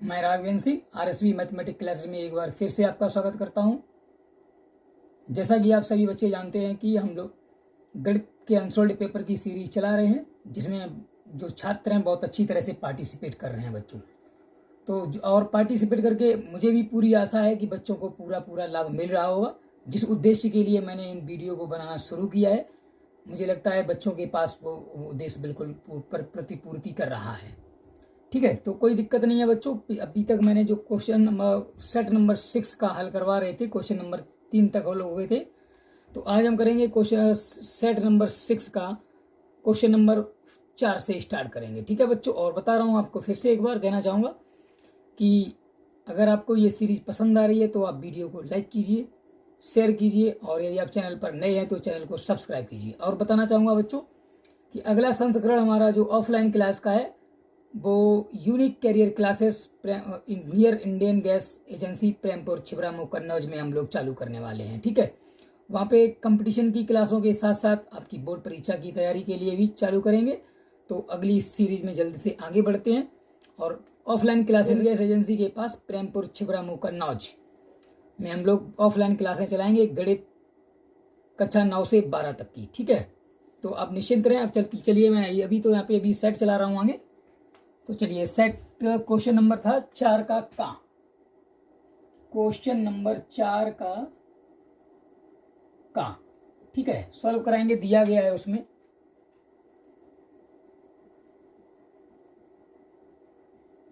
मैं Raghavendra Singh RSV mathematics classes में एक बार फिर से आपका स्वागत करता हूं। जैसा कि आप सभी बच्चे जानते हैं कि हम लोग गणित के अनसोल्ड पेपर की सीरीज चला रहे हैं, जिसमें जो छात्र हैं बहुत अच्छी तरह से पार्टिसिपेट कर रहे हैं बच्चों। तो और पार्टिसिपेट करके मुझे भी पूरी आशा है कि बच्चों को पूरा लाभ मिल रहा होगा। जिस उद्देश्य के लिए मैंने इन वीडियो को बनाना शुरू किया है, मुझे लगता है बच्चों के पास वो उद्देश्य बिल्कुल प्रतिपूर्ति कर रहा है। ठीक है, तो कोई दिक्कत नहीं है बच्चों। अभी तक मैंने जो क्वेश्चन सेट नंबर 6 का हल करवा रहे थे, क्वेश्चन नंबर 3 तक हल हो गए थे। तो आज हम करेंगे क्वेश्चन सेट नंबर 6 का क्वेश्चन नंबर 4 से स्टार्ट करेंगे। ठीक है बच्चों, और बता रहा हूँ आपको, फिर से एक बार कहना चाहूँगा कि अगर आपको ये सीरीज़ पसंद आ रही है तो आप वीडियो को लाइक कीजिए, शेयर कीजिए, और यदि आप चैनल पर नए हैं तो चैनल को सब्सक्राइब कीजिए। और बताना चाहूँगा बच्चों कि अगला संस्करण हमारा जो ऑफलाइन क्लास का है वो unique career classes near Indian gas agency Prempur Chhibramau Kannauj में हम लोग चालू करने वाले हैं। ठीक है, वहाँ पे कंपटीशन की क्लासों के साथ साथ आपकी बोर्ड परीक्षा की तैयारी के लिए भी चालू करेंगे। तो अगली सीरीज में जल्दी से आगे बढ़ते हैं। और ऑफलाइन क्लासेस गैस एजेंसी के पास प्रेमपुर छिबरामऊ कन्नौज में हम लोग ऑफलाइन क्लासें चलाएंगे, गणित कक्षा 9 से 12 तक की। ठीक है, तो आप निश्चिंत रहें। अब चलिए मैं अभी तो यहाँ पे अभी सेट चला रहा हूँ आगे। तो चलिए, सेट क्वेश्चन नंबर था 4 का क्वेश्चन नंबर 4 का ठीक है, सॉल्व कराएंगे। दिया गया है उसमें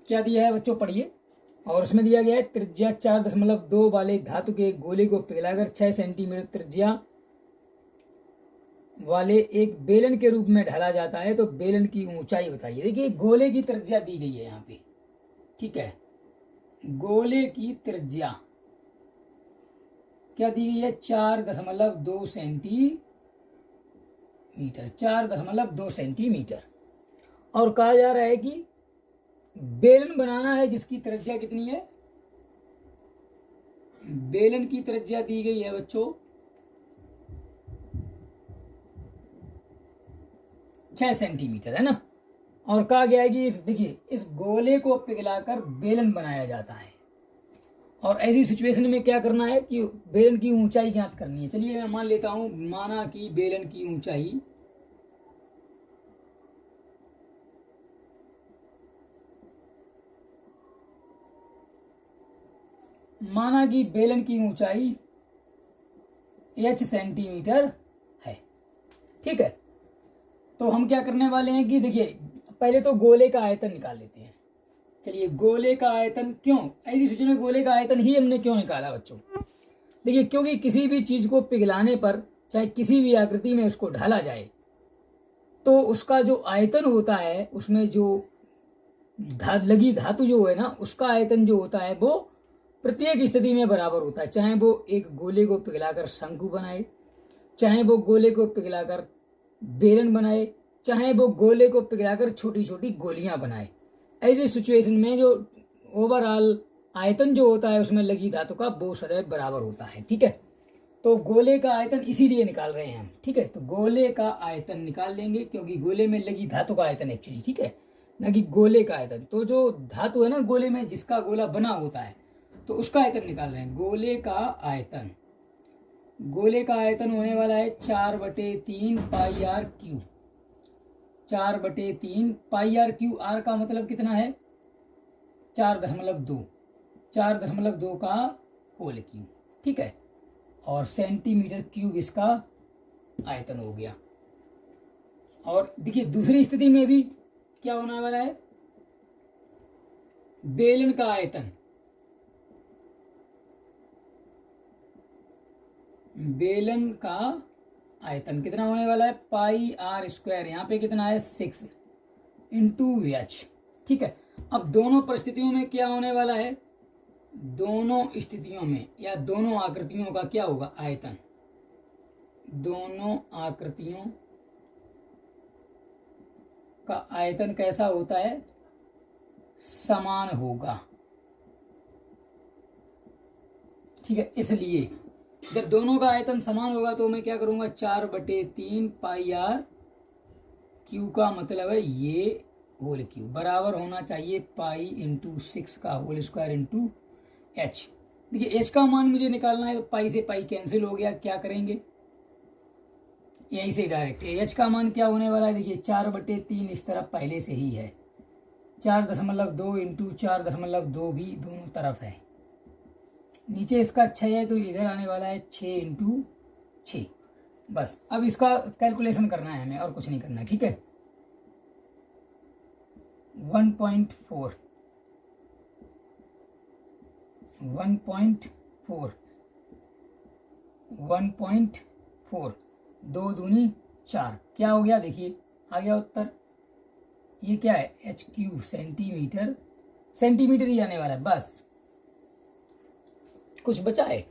क्या दिया है बच्चों, पढ़िए। और उसमें दिया गया है त्रिज्या 4.2 वाले धातु के गोले को पिघलाकर 6 सेंटीमीटर त्रिज्या वाले एक बेलन के रूप में ढाला जाता है, तो बेलन की ऊंचाई बताइए। देखिए, गोले की त्रिज्या दी गई है यहाँ पे। ठीक है, गोले की त्रिज्या क्या दी गई है, 4.2 सेंटीमीटर, 4.2 सेंटीमीटर। और कहा जा रहा है कि बेलन बनाना है जिसकी त्रिज्या कितनी है, बेलन की त्रिज्या दी गई है बच्चों 6 सेंटीमीटर, है ना। और कहा गया है कि देखिए, इस गोले को पिघलाकर बेलन बनाया जाता है। और ऐसी सिचुएशन में क्या करना है कि बेलन की ऊंचाई ज्ञात करनी है। चलिए मैं मान लेता हूं, माना कि बेलन की ऊंचाई h सेंटीमीटर है। ठीक है, तो हम क्या करने वाले हैं कि देखिए, पहले तो गोले का आयतन निकाल लेते हैं। चलिए, गोले का आयतन, क्यों ऐसी सिचुएशन में गोले का आयतन ही हमने क्यों निकाला बच्चों, देखिए, क्योंकि किसी भी चीज को पिघलाने पर, चाहे किसी भी आकृति में उसको ढाला जाए, तो उसका जो आयतन होता है, उसमें जो लगी धातु जो है ना, उसका आयतन जो होता है वो प्रत्येक स्थिति में बराबर होता है। चाहे वो एक गोले को पिघलाकर शंकु बनाए, चाहे वो गोले को पिघलाकर बेलन बनाए, चाहे वो गोले को पिघलाकर छोटी छोटी गोलियां बनाए। ऐसे सिचुएशन में जो ओवरऑल आयतन जो होता है उसमें लगी धातु का, वो सदैव बराबर होता है। ठीक है, तो गोले का आयतन इसीलिए निकाल रहे हैं हम। ठीक है, तो गोले का आयतन निकाल लेंगे, क्योंकि गोले में लगी धातु का आयतन एक्चुअली, ठीक है, ना कि गोले का आयतन। तो जो धातु है ना गोले में, जिसका गोला बना होता है, तो उसका आयतन निकाल रहे हैं। गोले का आयतन होने वाला है 4/3 pi r cube, 4/3 pi r cube. R का मतलब कितना है, 4.2, 4.2 का होल क्यू। ठीक है, और सेंटीमीटर क्यूब इसका आयतन हो गया। और देखिए, दूसरी स्थिति में भी क्या होने वाला है, बेलन का आयतन कितना होने वाला है, पाई आर स्क्वायर। यहाँ पे कितना है, 6 इंटू एच। ठीक है, अब दोनों परिस्थितियों में क्या होने वाला है, दोनों स्थितियों में या दोनों आकृतियों का क्या होगा, आयतन, दोनों आकृतियों का आयतन कैसा होता है, समान होगा। ठीक है, इसलिए जब दोनों का आयतन समान होगा तो मैं क्या करूंगा, 4/3 पाई आर क्यू का मतलब है ये होल क्यूब बराबर होना चाहिए पाई इंटू 6 का होल स्क्वायर इंटू एच। देखिए एच का मान मुझे निकालना है, तो पाई से पाई कैंसिल हो गया, क्या करेंगे यहीं से डायरेक्ट एच का मान क्या होने वाला है, देखिए 4/3 इस तरफ पहले से ही है, 4.2 इंटू 4.2 भी दोनों तरफ है, नीचे इसका 6 है तो इधर आने वाला है 6 इंटू 6। बस अब इसका कैलकुलेशन करना है हमें और कुछ नहीं करना है, ठीक है। 1.4 1.4 2 दूनी 4 क्या हो गया, देखिए आ गया उत्तर। ये क्या है एच क्यूब सेंटीमीटर, सेंटीमीटर ही आने वाला है, बस कुछ बचा है।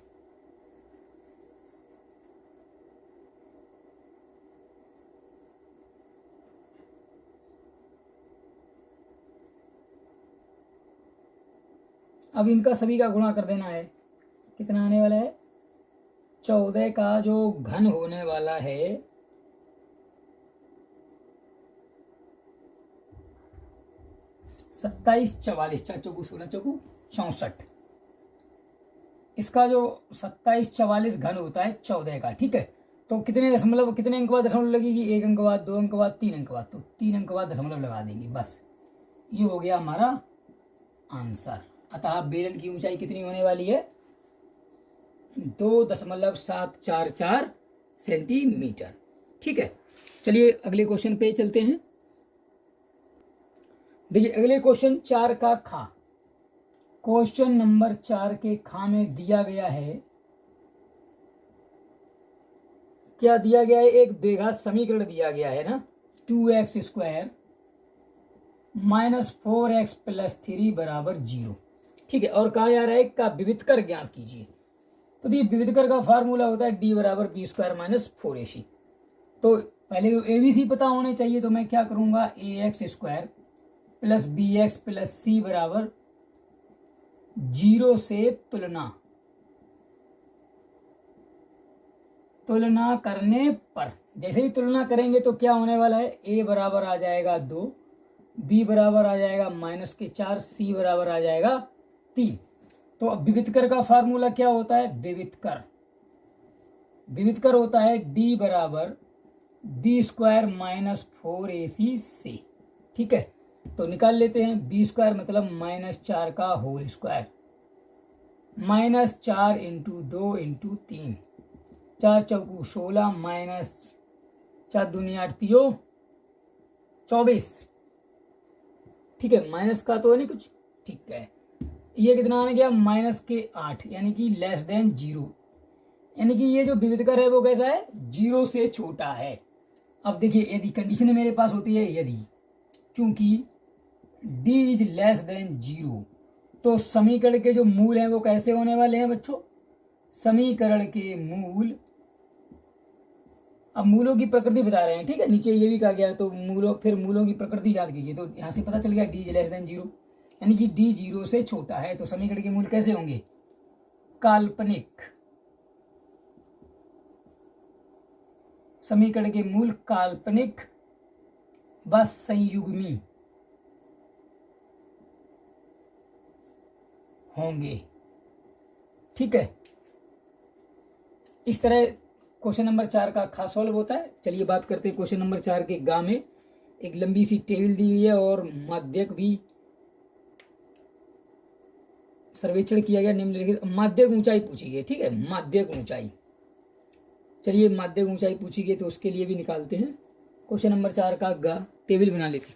अब इनका सभी का गुणा कर देना है, कितना आने वाला है 14 का जो घन होने वाला है 27 44 4 चौकू 16 चौकू 64, इसका जो 27 44 घन होता है 14 का, ठीक है। तो कितने दशमलव, कितने अंक बाद दशमलव लगेगी, 1 अंक बाद, 2 अंक बाद, 3 अंक बाद, तो 3 अंक बाद दशमलव लगा देंगे, बस ये हो गया हमारा आंसर। अतः बेलन की ऊंचाई कितनी होने वाली है 2.744 सेंटीमीटर, ठीक है। चलिए अगले क्वेश्चन पे चलते हैं। देखिए अगले क्वेश्चन 4 का खा, क्वेश्चन नंबर 4 के खा में दिया गया है, क्या दिया गया है, एक द्विघात समीकरण दिया गया है ना, 2x स्क्वायर -4x + 3 = 0, ठीक है। और कहा जा रहा है का विविधकर ज्ञात कीजिए। तो ये विविधकर का फार्मूला होता है d = b² - 4ac। तो पहले तो abc पता होने चाहिए, तो मैं क्या करूंगा ax² + bx + c = 0 से तुलना करने पर, जैसे ही तुलना करेंगे तो क्या होने वाला है, a बराबर आ जाएगा 2, b बराबर आ जाएगा -4, c बराबर आ जाएगा 3। तो अब विविधकर का फार्मूला क्या होता है, विविधकर होता है d = b² - 4ac से, ठीक है। तो निकाल लेते हैं, b² मतलब -4 का होल स्क्वायर, -4 इंटू 2 इंटू 3, 4 चौकू 16 -4 दूनी 8 3 24, ठीक है। माइनस का तो है नहीं कुछ, ठीक है। ये कितना आने गया -8, यानी कि <0, यानी कि ये जो विविधकर है वो कैसा है 0 से छोटा है। अब देखिए यदि कंडीशन मेरे पास होती है, यदि चूंकि d > 0, तो समीकरण के जो मूल हैं वो कैसे होने वाले हैं बच्चों, समीकरण के मूल, अब मूलों की प्रकृति बता रहे हैं, ठीक है, नीचे ये भी कहा गया, तो मूलों की प्रकृति याद कीजिए। तो यहाँ से पता चल गया d < 0, यानी कि d 0 से छोटा है, तो समीकरण के मूल कैसे होंगे, काल्पनिक, समीकरण के मूल काल्पनिक व संयुग्मी होंगे, ठीक है। इस तरह क्वेश्चन नंबर 4 का खास सॉल्व होता है। चलिए बात करते हैं क्वेश्चन नंबर 4 के गा में। एक लंबी सी टेबल दी हुई है और माध्यक भी सर्वेक्षण किया गया, निम्नलिखित माध्यक ऊंचाई पूछी गई, ठीक है, माध्यक ऊंचाई। चलिए माध्यक ऊंचाई पूछी गई तो उसके लिए भी निकालते हैं। क्वेश्चन नंबर 4 का गा टेबल बना लेते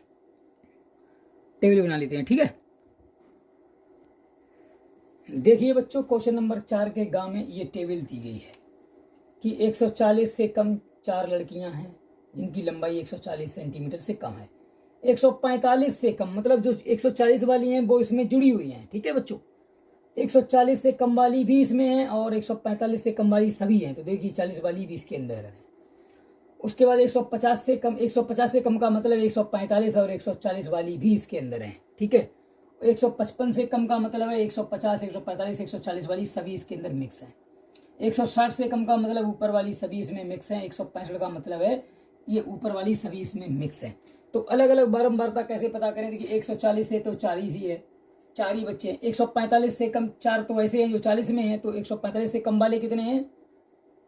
हैं, ठीक है। देखिए बच्चों क्वेश्चन नंबर 4 के गा में ये टेबल दी गई है कि 140 से कम 4 लड़कियां हैं जिनकी लंबाई 140 सेंटीमीटर से कम है। 145 से कम मतलब जो 140 वाली हैं वो इसमें जुड़ी हुई हैं, ठीक है बच्चों। 140 से कम वाली भी इसमें है और 145 से कम वाली सभी हैं, तो देखिए 40 वाली भी इसके अंदर है। उसके बाद 150 से कम का मतलब 145 और 140 वाली भी इसके अंदर है, ठीक है। 155 से कम का मतलब है 150, 145, 140 वाली सभी इसके अंदर मिक्स हैं। 160 से कम का मतलब ऊपर वाली सभी इसमें मिक्स हैं। 165 का मतलब है ये ऊपर वाली सभी इसमें मिक्स हैं। तो अलग अलग बारंबारता कैसे पता करें? देखिए 140 से तो 40 ही है, 4 ही बच्चे हैं। 145 से कम 4 तो ऐसे हैं जो 40 में हैं, तो 145 से कम वाले कितने हैं?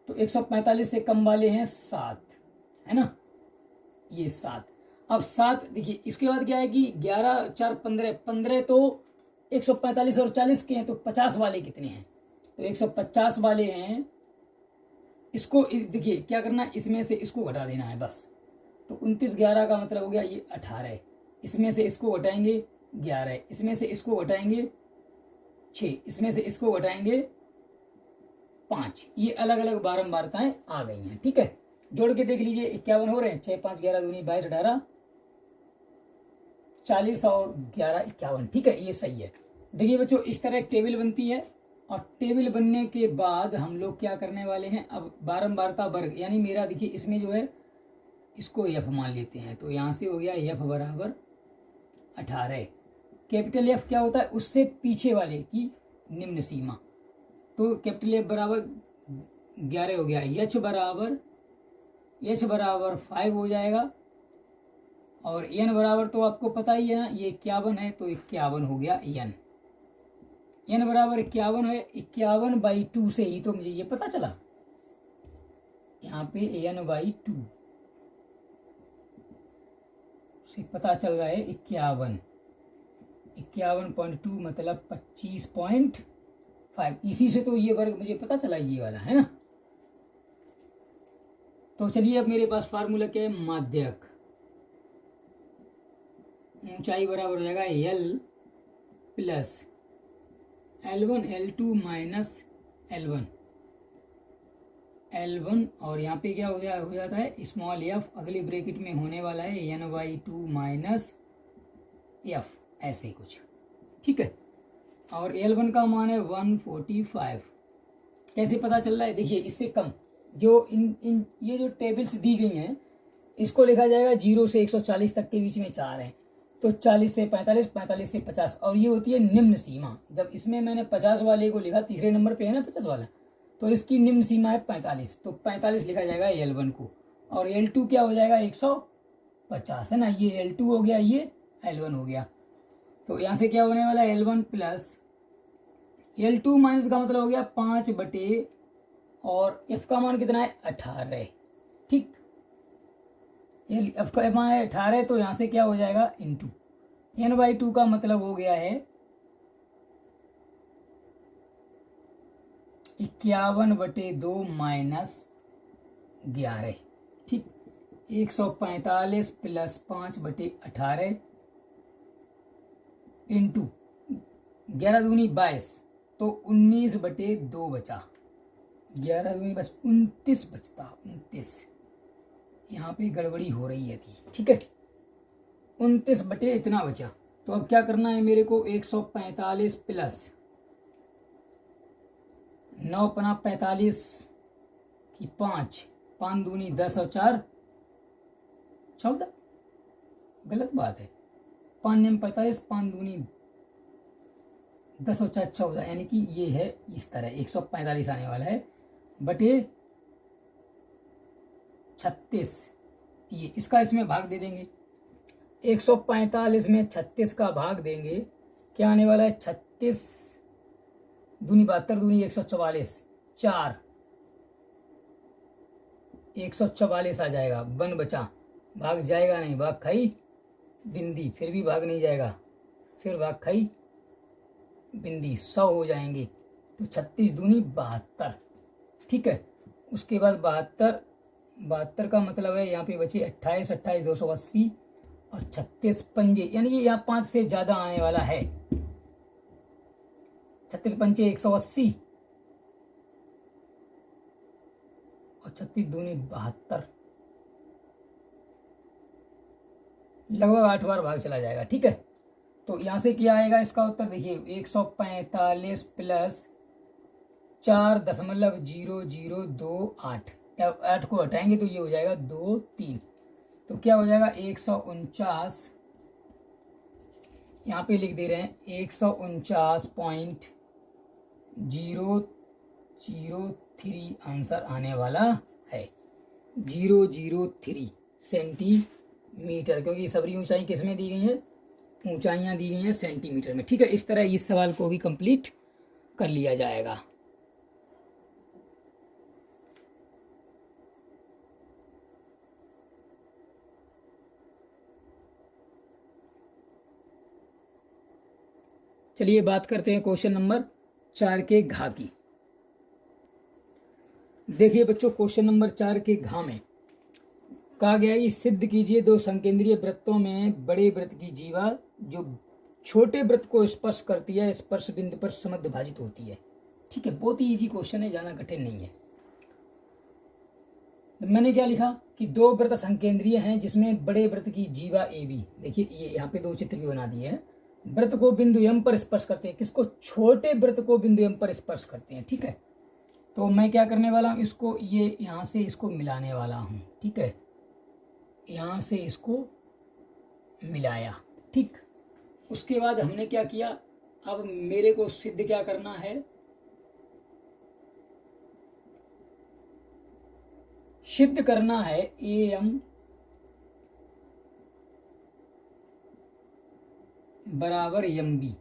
तो 145 से कम वाले हैं 7, है ना, ये 7। अब 7 देखिए, इसके बाद क्या है कि 11 4 15, 15 तो 145 और 40 के हैं, तो 50 वाले कितने हैं? तो 150 वाले हैं। इसको देखिए क्या करना है, इसमें से इसको घटा देना है बस। तो 29 11 का मतलब हो गया ये 18, इसमें से इसको घटाएंगे 11, इसमें से इसको घटाएंगे 6, इसमें से इसको घटाएंगे 5। ये अलग अलग बारंबारताएं आ गई हैं, ठीक है। जोड़ के देख लीजिए, 51 हो रहे हैं, 6 5 11 दूनी 22 18 40 और 11 51, ठीक है, ये सही है। देखिए बच्चों, इस तरह एक टेबल बनती है, और टेबल बनने के बाद हम लोग क्या करने वाले हैं, अब बारंबारता वर्ग, यानी मेरा देखिए इसमें जो है इसको एफ मान लेते हैं, तो यहाँ से हो गया एफ बराबर 18। कैपिटल एफ क्या होता है? उससे पीछे वाले की निम्न सीमा। तो कैपिटल एफ बराबर 11 हो गया, एच बराबर 5 हो जाएगा, और एन बराबर तो आपको पता ही है ना, ये 51 है, तो 51 हो गया एन बराबर 51 है। 51/2 से ही तो मुझे ये पता चला, यहाँ पे n/2 से पता चल रहा है 51.2 मतलब 25.5। इसी से तो ये वर्ग मुझे पता चला, ये वाला है ना। तो चलिए, अब मेरे पास फार्मूला क्या है, माध्यक ऊंचाई बराबर हो जाएगा L plus L1 L2 minus L1 और यहाँ पे क्या हो जाता है स्मॉल एफ, अगले ब्रैकेट में होने वाला है n/2 माइनस एफ, ऐसे कुछ, ठीक है। और L1 का मान है 145। कैसे पता चल रहा है? देखिए इससे कम जो इन ये जो टेबल्स दी गई हैं, इसको लिखा जाएगा 0 से 140 तक के बीच में 4 हैं, तो 40 से 45, 45 से 50, और ये होती है निम्न सीमा। जब इसमें मैंने 50 वाले को लिखा, तीसरे नंबर पे है ना 50 वाला, तो इसकी निम्न सीमा है 45, तो 45 लिखा जाएगा L1 को, और L2 क्या हो जाएगा 150, है ना, ये L2 हो गया, ये L1 हो गया। तो यहाँ से क्या होने वाला है L1 प्लस L2 माइनस का मतलब हो गया 5/, और F का मान कितना है 18, ठीक। F का मान है 18, तो यहाँ से क्या हो जाएगा इंटू n/2 का मतलब हो गया है 51/2 माइनस 11, ठीक। 145 प्लस 5/18 इंटू 11 दूनी 22, तो 19/2 बचा, 11 दूनी बस 29 बचता, 29। यहाँ पे गड़बड़ी हो रही है, ठीक है, 29 इतना बचा। तो अब क्या करना है मेरे को, 145 प्लस 9 पना 45 की 5, 5 दूनी 10 और 4 14, गलत बात है, 5 9 45, 5 दूनी 10 और 4 14, यानी कि ये है इस तरह 145 आने वाला है बटे 36। ये इसका इसमें भाग दे देंगे, 145 में 36 का भाग देंगे, क्या आने वाला है 36 दूनी 72 दूनी 144, 4 144 आ जाएगा, 1 बचा, भाग जाएगा नहीं, भाग खाई बिंदी, फिर भी भाग नहीं जाएगा, फिर भाग खाई बिंदी, 100 हो जाएंगे, तो 36 दूनी 72, ठीक है। उसके बाद 72 का मतलब है यहाँ पे बचे 28 28 280 और 36 पंजे, यानी कि यहाँ 5 से ज़्यादा आने वाला है, 36 पंचे 180 और 36 दूनी 72, लगभग 8 बार भाग चला जाएगा, ठीक है। तो यहाँ से क्या आएगा इसका उत्तर, देखिए 145 प्लस 4.0028, 8 को हटाएंगे तो ये हो जाएगा 2 3, तो क्या हो जाएगा 149, यहाँ पे लिख दे रहे हैं 149.003 आंसर आने वाला है, 003 सेंटीमीटर। मीटर, क्योंकि सबरी ऊंचाई किस में दी गई है, ऊंचाइयां दी गई हैं सेंटीमीटर में। ठीक है, इस तरह इस सवाल को भी कंप्लीट कर लिया जाएगा। चलिए बात करते हैं क्वेश्चन नंबर 4 के घा की। देखिए बच्चों, क्वेश्चन नंबर 4 के घा में कहा गया है, सिद्ध कीजिए दो संकेंद्रीय वृत्तों में बड़े वृत्त की जीवा जो छोटे वृत्त को स्पर्श करती है स्पर्श बिंदु पर समद्विभाजित होती है। ठीक है, बहुत ही इजी क्वेश्चन है, ज़्यादा कठिन नहीं है। मैंने क्या लिखा कि दो वृत्त संकेंद्रीय हैं जिसमें बड़े वृत्त की जीवा ए बी, देखिए ये यहाँ पे दो चित्र भी बना दिए हैं, वृत्त को बिंदु एम पर स्पर्श करते हैं। किसको, छोटे वृत्त को बिंदु एम पर स्पर्श करते हैं। ठीक है, तो मैं क्या करने वाला हूँ, इसको ये यहाँ से इसको मिलाने वाला हूँ। ठीक है, यहाँ से इसको मिलाया। ठीक, उसके बाद हमने क्या किया, अब मेरे को सिद्ध क्या करना है, सिद्ध करना है ए एम बराबर एम बी,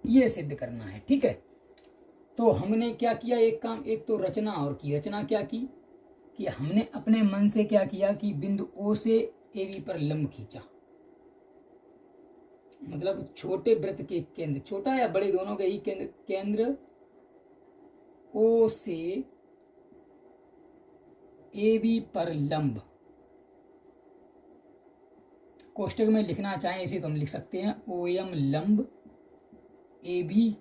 ये सिद्ध करना है। ठीक है, तो हमने क्या किया, एक काम, एक तो रचना और की रचना क्या की कि हमने अपने मन से क्या किया कि बिंदु ओ से ए बी पर लंब खींचा। मतलब छोटे वृत्त के केंद्र, छोटा या बड़े दोनों के ही केंद्र, केंद्र ओ से ए बी पर लंब, कोष्टक में लिखना चाहें इसे तो हम लिख सकते हैं ओ एम लंब ए बी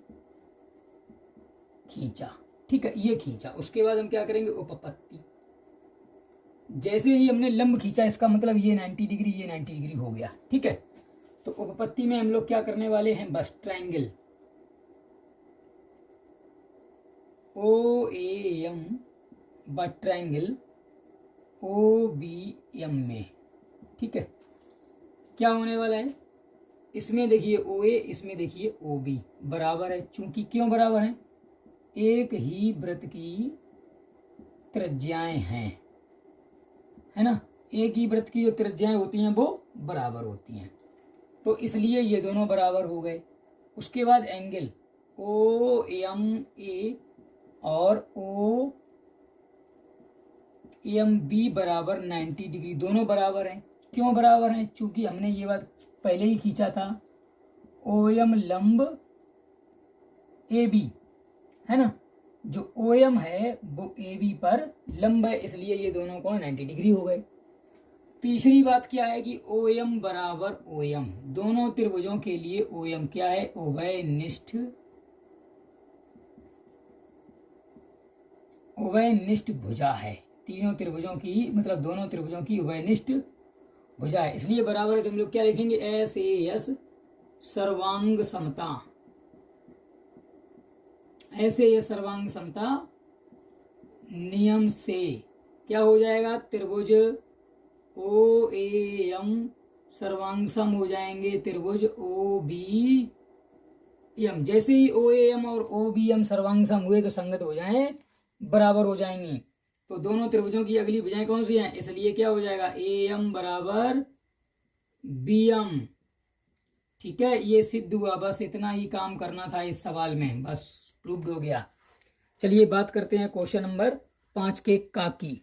खींचा। ठीक है, ये खींचा। उसके बाद हम क्या करेंगे, उपपत्ति। जैसे ही हमने लंब खींचा, इसका मतलब ये 90 डिग्री, ये 90 डिग्री हो गया। ठीक है, तो उपपत्ति में हम लोग क्या करने वाले हैं, बस ट्रायंगल ओ ए एम व ट्रायंगल ओ बी एम में। ठीक है, क्या होने वाला है, इसमें देखिए ओ ए, इसमें देखिए ओ बी बराबर है। चूंकि क्यों बराबर है, एक ही वृत्त की त्रिज्याएं हैं, है ना, एक ही वृत्त की जो त्रिज्याएं होती हैं वो बराबर होती हैं, तो इसलिए ये दोनों बराबर हो गए। उसके बाद एंगल ओ एम ए और ओ एम बी बराबर 90 डिग्री, दोनों बराबर हैं। क्यों बराबर हैं, चूंकि हमने ये बात पहले ही खींचा था, ओ एम लंब ए बी, है ना, जो ओ एम है वो ए बी पर लंब है, इसलिए ये दोनों कोण 90 डिग्री हो गए। तीसरी बात क्या है कि ओ एम बराबर ओ एम, दोनों त्रिभुजों के लिए ओ एम क्या है, उभयनिष्ठ भुजा है। तीनों त्रिभुजों की, मतलब दोनों त्रिभुजों की उभयनिष्ठ भुजा है, इसलिए बराबर है। तो हम लोग क्या लिखेंगे, एस ए एस सर्वांग समता, ऐसे ये सर्वांग समता नियम से क्या हो जाएगा, त्रिभुज ओ ए एम सर्वांग सम हो जाएंगे त्रिभुज ओ बी एम। जैसे ही ओ ए एम और ओ बी एम सर्वांग सम हुए तो संगत हो जाएं, बराबर हो जाएंगी। तो दोनों त्रिभुजों की अगली भुजाएं कौन सी हैं, इसलिए क्या हो जाएगा, ए एम बराबर बी एम। ठीक है, ये सिद्ध हुआ, बस इतना ही काम करना था इस सवाल में, बस प्रूव्ड हो गया। चलिए बात करते हैं क्वेश्चन नंबर 5 के का की।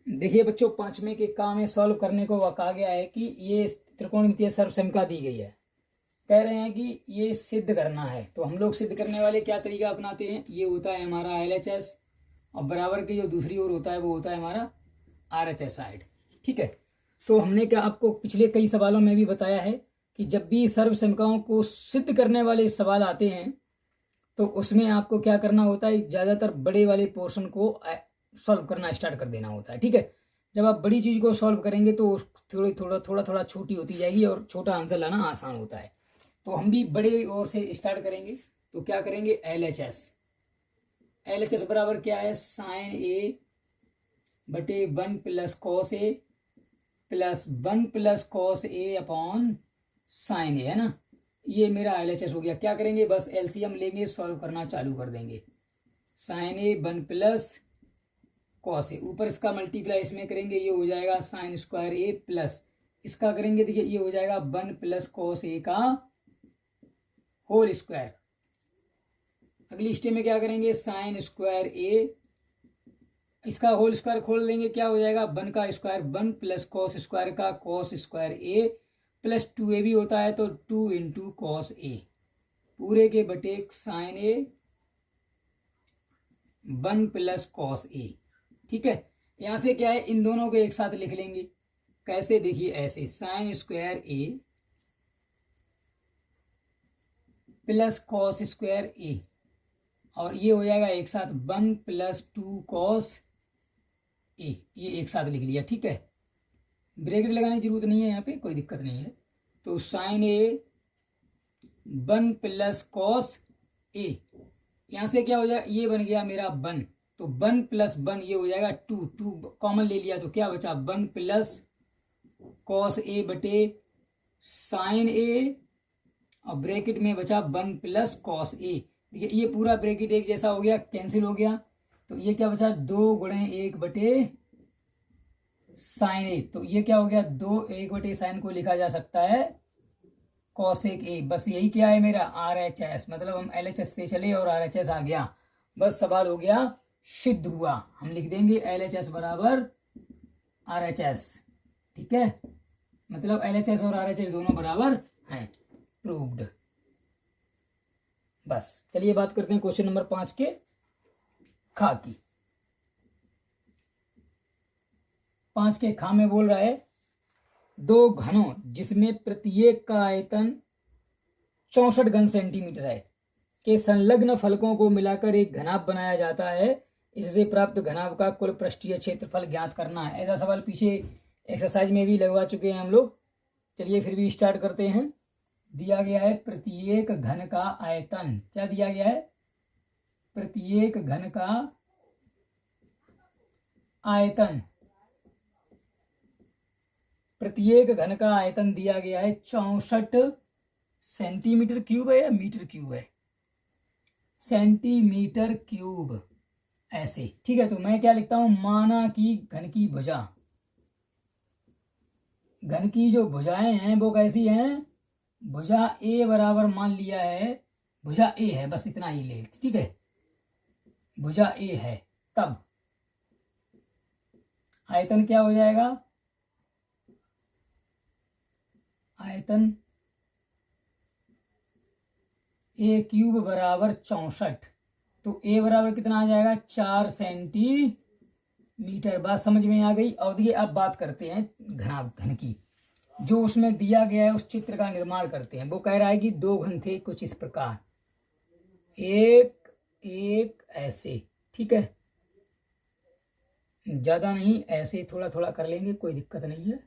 देखिए बच्चों, 5वें के का में सॉल्व करने को कहा गया है कि ये त्रिकोणमितीय सर्वसमिका दी गई है, कह रहे हैं कि ये सिद्ध करना है। तो हम लोग सिद्ध करने वाले क्या तरीका अपनाते हैं, ये होता है हमारा LHS और बराबर की जो दूसरी ओर होता है वो होता है हमारा RHS साइड। ठीक है, तो हमने क्या आपको पिछले कई सवालों में भी बताया है कि जब भी सर्वसमिकाओं को सिद्ध करने वाले सवाल आते हैं तो उसमें आपको क्या करना होता है, ज़्यादातर बड़े वाले पोर्शन को सॉल्व करना स्टार्ट कर देना होता है। ठीक है, जब आप बड़ी चीज़ को सॉल्व करेंगे तो थोड़ा छोटी होती जाएगी और छोटा आंसर लाना आसान होता है। तो हम भी बड़े ओर से स्टार्ट करेंगे। तो क्या करेंगे, LHS बराबर क्या है, साइन ए बटे 1 plus cos A plus 1 plus cos A upon sine ए, है ना, ये मेरा LHS हो गया। क्या करेंगे, बस LCM लेंगे, सॉल्व करना चालू कर देंगे। Sign A 1 plus cos A, ऊपर इसका मल्टीप्लाई इसमें करेंगे, ये हो जाएगा साइन स्क्वायर ए प्लस इसका करेंगे, देखिए ये हो जाएगा 1 प्लस कॉस ए का होल स्क्वायर। अगली स्टेप में क्या करेंगे, साइन स्क्वायर ए, इसका होल स्क्वायर खोल लेंगे, क्या हो जाएगा 1 का स्क्वायर 1 प्लस कॉस स्क्वायर का कॉस स्क्वायर ए प्लस 2a भी होता है तो 2 इंटू कॉस ए पूरे के बटे sign A 1 plus cos A. ठीक है, यहाँ से क्या है, इन दोनों को एक साथ लिख लेंगे। कैसे, देखिए ऐसे, साइन स्क्वायर ए प्लस कॉस स्क्वायर ए और ये हो जाएगा एक साथ 1 प्लस 2 कॉस ए, ये एक साथ लिख लिया। ठीक है, ब्रैकेट लगाने की जरूरत नहीं है, यहाँ पे कोई दिक्कत नहीं है। तो sign A 1 plus cos A, यहाँ से क्या हो जाएगा, ये बन गया मेरा 1, तो 1 प्लस 1 ये हो जाएगा 2 कॉमन ले लिया तो क्या बचा 1 प्लस कॉस ए बटे साइन ए और ब्रैकेट में बचा 1 प्लस कॉस ए। देखिए ये पूरा ब्रैकेट एक जैसा हो गया, कैंसिल हो गया, तो ये क्या बचा 2 गुणे 1 बटे साइन ए, तो ये क्या हो गया 2 1 बटे साइन को लिखा जा सकता है कॉसेक ए। बस यही क्या है मेरा RHS, मतलब हम LHS से चले और RHS आ गया, बस सवाल हो गया सिद्ध हुआ। हम लिख देंगे LHS बराबर RHS। ठीक है, मतलब LHS और RHS दोनों बराबर हैं, प्रूव्ड। बस चलिए बात करते हैं क्वेश्चन नंबर 5 के खा की। 5 के खा में बोल रहा है 2 घनों जिसमें प्रत्येक का आयतन 64 घन सेंटीमीटर है के संलग्न फलकों को मिलाकर एक घनाभ बनाया जाता है, इससे प्राप्त घनाभ का कुल पृष्ठीय क्षेत्रफल ज्ञात करना है। ऐसा सवाल पीछे एक्सरसाइज में भी लगवा चुके हैं हम लोग। चलिए फिर भी स्टार्ट करते हैं। दिया गया है प्रत्येक घन का आयतन, क्या दिया गया है, प्रत्येक घन का आयतन, प्रत्येक घन का आयतन दिया गया है 64 सेंटीमीटर क्यूब है या मीटर क्यूब है, सेंटीमीटर क्यूब ऐसे। ठीक है, तो मैं क्या लिखता हूं, माना कि घन की भुजा, घन की जो भुजाएं हैं वो कैसी हैं, भुजा ए बराबर मान लिया है, भुजा ए है, बस इतना ही ले। ठीक है, भुजा ए है, तब आयतन क्या हो जाएगा, आयतन ए क्यूब बराबर 64, तो ए बराबर कितना आ जाएगा 4 सेंटीमीटर। बात समझ में आ गई। और देखिए अब बात करते हैं घन की, जो उसमें दिया गया है उस चित्र का निर्माण करते हैं। वो कह रहा है कि 2 घन थे कुछ इस प्रकार, एक ऐसे। ठीक है, ज़्यादा नहीं, ऐसे थोड़ा थोड़ा कर लेंगे, कोई दिक्कत नहीं है,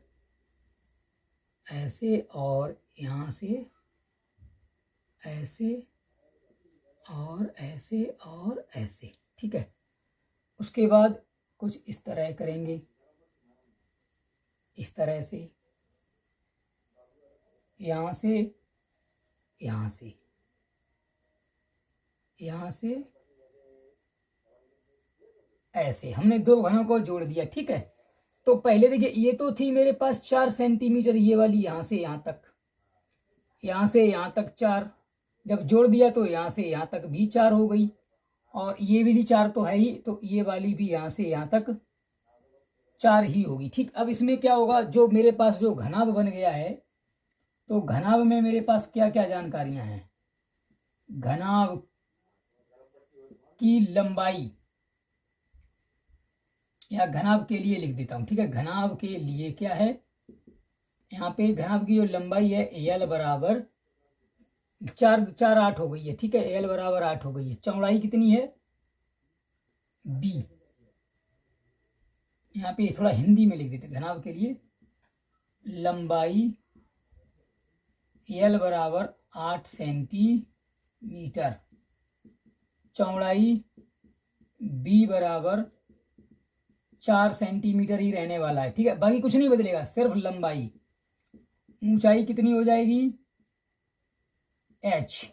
ऐसे और यहाँ से ऐसे और ऐसे और ऐसे। ठीक है, उसके बाद कुछ इस तरह करेंगे, इस तरह से, यहाँ से यहाँ से यहाँ से ऐसे, हमने 2 घनों को जोड़ दिया। ठीक है, तो पहले देखिए ये तो थी मेरे पास 4 सेंटीमीटर, ये वाली यहाँ से यहाँ तक, यहाँ से यहाँ तक 4, जब जोड़ दिया तो यहाँ से यहाँ तक भी 4 हो गई, और ये भी 4 तो है ही, तो ये वाली भी यहाँ से यहाँ तक 4 ही होगी। ठीक, अब इसमें क्या होगा, जो मेरे पास जो घनाभ बन गया है, तो घनाभ में मेरे पास क्या क्या जानकारियां हैं, घनाभ की लंबाई, या घनाभ के लिए लिख देता हूं। ठीक है, घनाभ के लिए क्या है, यहाँ पे घनाभ की जो लंबाई है एल बराबर 4 8 हो गई है। ठीक है, एल बराबर 8 हो गई है। चौड़ाई कितनी है, बी, यहाँ पे थोड़ा हिंदी में लिख देते, घनाभ के लिए लंबाई एल बराबर 8 सेंटीमीटर, चौड़ाई बी बराबर 4 सेंटीमीटर ही रहने वाला है। ठीक है, बाकी कुछ नहीं बदलेगा, सिर्फ लंबाई। ऊंचाई कितनी हो जाएगी, एच,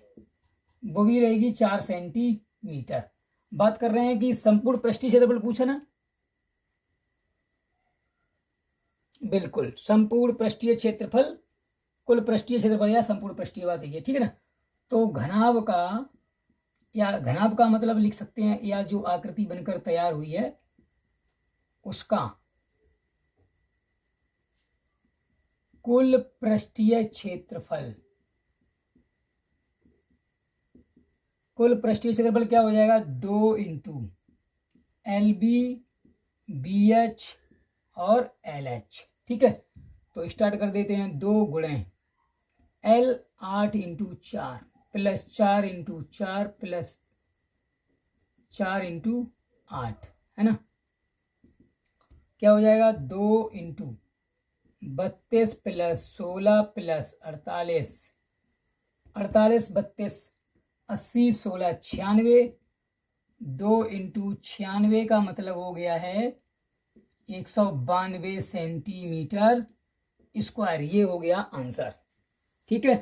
वो भी रहेगी 4 सेंटीमीटर। बात कर रहे हैं कि संपूर्ण पृष्ठीय क्षेत्रफल पूछा ना, बिल्कुल, संपूर्ण पृष्ठीय क्षेत्रफल, कुल पृष्ठीय क्षेत्रफल या संपूर्ण पृष्ठीय, बात है, ठीक है ना। तो घनाभ का, या घनाभ का मतलब लिख सकते हैं, या जो आकृति बनकर तैयार हुई है उसका कुल पृष्ठीय क्षेत्रफल, कुल पृष्ठीय क्षेत्रफल क्या हो जाएगा, 2 इंटू LB BH और LH, ठीक है। तो स्टार्ट कर देते हैं, 2 गुणे L 8 into 4 plus 4 into 4 plus 4 into 8, है ना। क्या हो जाएगा, 2 इंटू 32 प्लस 16 प्लस 48, 48 32 80 16 96, 2 इंटू 96 का मतलब हो गया है 192 सेंटीमीटर स्क्वायर। ये हो गया आंसर, ठीक है।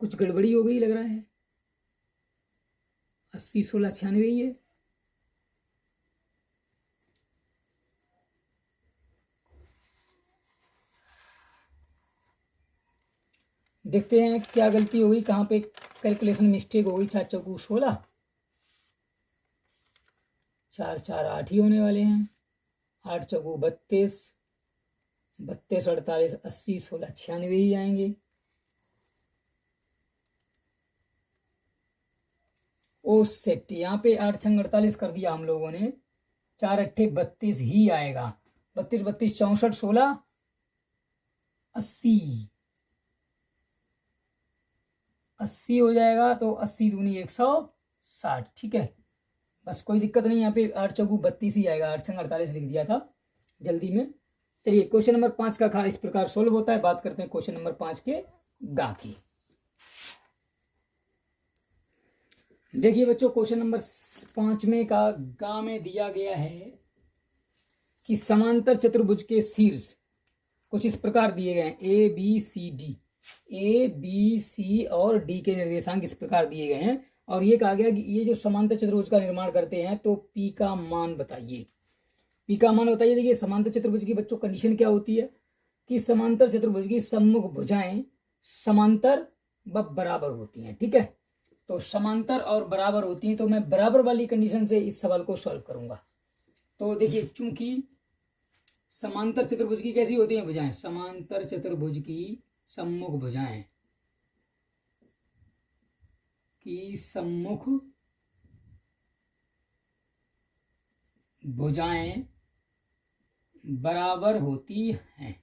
कुछ गड़बड़ी हो गई लग रहा है, 80 16 96 ही है। देखते हैं क्या गलती हो गई, कहाँ पे कैलकुलेशन मिस्टेक हो गई। 4 चौकू 16, 4 4 8 ही होने वाले हैं, 8 चौकू 32, 32 48 80 16 96 ही आएंगे। ओ सेट, यहाँ पे 8 छंग 48 कर दिया हम लोगों ने, 4 अट्ठे 32 ही आएगा, 32 32 64 16 80, 80 हो जाएगा, तो 80 दूनी 160, ठीक है। बस कोई दिक्कत नहीं, यहाँ पे 8 चौकू 32 ही आएगा, 8 छंग 48 लिख दिया था जल्दी में। चलिए क्वेश्चन नंबर 5 का खा इस प्रकार सोल्व होता है। बात करते हैं क्वेश्चन नंबर 5 के गा की। देखिए बच्चों, क्वेश्चन नंबर 5 में का गा में दिया गया है कि समांतर चतुर्भुज के शीर्ष कुछ इस प्रकार दिए गए हैं, ए बी सी और डी के निर्देशांक इस प्रकार दिए गए हैं। और ये कहा गया कि ये जो समांतर चतुर्भुज का निर्माण करते हैं तो पी का मान बताइए, पी का मान बताइए। देखिए समांतर चतुर्भुज की बच्चों कंडीशन क्या होती है कि समांतर चतुर्भुज की सम्मुख भुजाएं समांतर व बराबर होती हैं, ठीक है। तो समांतर और बराबर होती हैं, तो मैं बराबर वाली कंडीशन से इस सवाल को सॉल्व करूंगा। तो देखिए, चूंकि समांतर चतुर्भुज की कैसी होती हैं भुजाएं, समांतर चतुर्भुज की सम्मुख भुजाएं की सम्मुख भुजाएं बराबर होती हैं,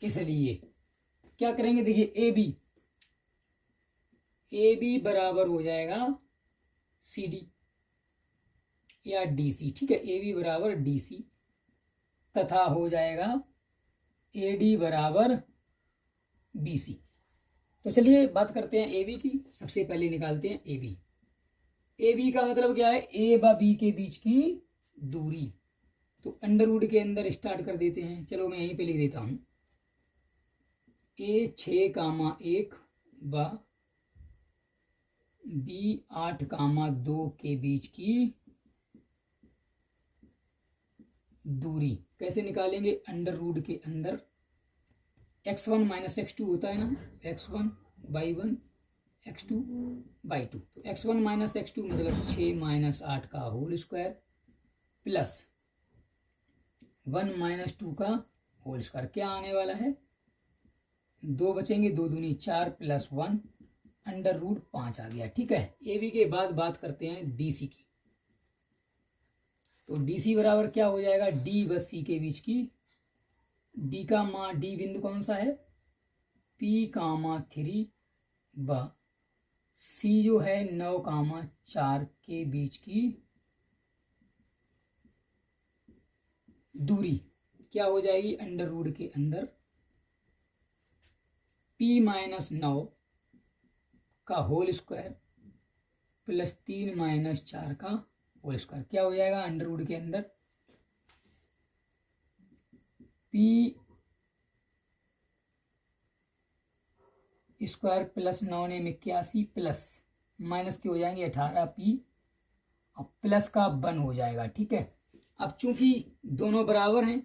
इसलिए क्या करेंगे, देखिए ए बी बराबर हो जाएगा सी डी या डी सी, ठीक है। ए बी बराबर डी सी तथा हो जाएगा ए डी बराबर बी सी। तो चलिए बात करते हैं ए बी की। सबसे पहले निकालते हैं ए बी। ए बी का मतलब क्या है, ए व बी के बीच की दूरी। तो अंडर रूट के अंदर स्टार्ट कर देते हैं, चलो मैं यहीं पे लिख देता हूं, ए 6,1 व बी 8,2 के बीच की दूरी कैसे निकालेंगे, अंडर रूट के अंदर x1 माइनस x2 होता है ना, x1 बाई 1 x2 बाई 2। तो x1 माइनस x2 मतलब 6 माइनस 8 का होल स्क्वायर प्लस 1 माइनस 2 का होल स्क्वायर। क्या आने वाला है, 2 बचेंगे, 2 दूनी 4 प्लस 1 अंडर रूट 5 आ गया, ठीक है। ए बी के बाद बात करते हैं डी सी की। तो डी सी बराबर क्या हो जाएगा, डी व सी के बीच की, डी का मान, डी बिंदु कौन सा है, P,3 व सी जो है 9,4 के बीच की दूरी क्या हो जाएगी, अंडर रूट के अंदर P माइनस 9 का होल स्क्वायर प्लस 3 माइनस 4 का होल स्क्वायर। क्या हो जाएगा, अंडर रूट के अंदर P स्क्वायर प्लस 9 ने 81 प्लस माइनस के हो जाएंगे 18 P और प्लस का 1 हो जाएगा। ठीक है, अब चूंकि दोनों बराबर हैं,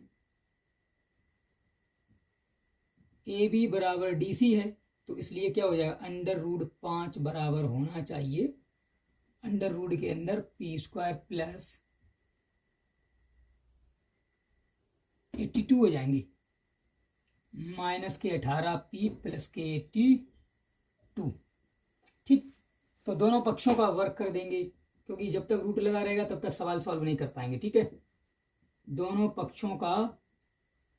ए बी बराबर डी सी है, तो इसलिए क्या हो जाएगा, अंडर रूट 5 बराबर होना चाहिए अंडर रूट के अंदर पी स्क्वायर प्लस 82 हो जाएंगे, माइनस के 18 पी प्लस के 82। ठीक, तो दोनों पक्षों का वर्क कर देंगे, क्योंकि जब तक रूट लगा रहेगा तब तक सवाल सॉल्व नहीं कर पाएंगे। ठीक है, दोनों पक्षों का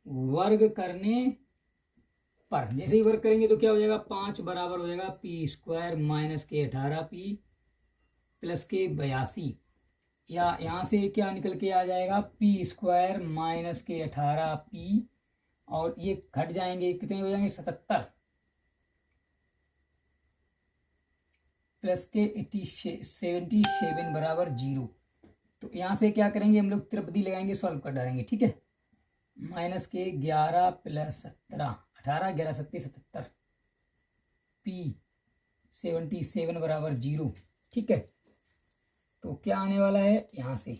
वर्ग करने पर जैसे ही वर्क करेंगे तो क्या हो जाएगा, 5 बराबर हो जाएगा पी स्क्वायर माइनस के 18 पी प्लस के 82, या यहाँ से क्या निकल के आ जाएगा, पी स्क्वायर माइनस के 18 पी, और ये घट जाएंगे, कितने हो जाएंगे, 77 प्लस के 77 बराबर 0। तो यहाँ से क्या करेंगे, हम लोग त्रिपदी लगाएंगे, सॉल्व कर डालेंगे। ठीक है, माइनस के 11 प्लस 17, 18 11 सत्ते 77 पी 77 बराबर 0। ठीक है, तो क्या आने वाला है यहाँ से,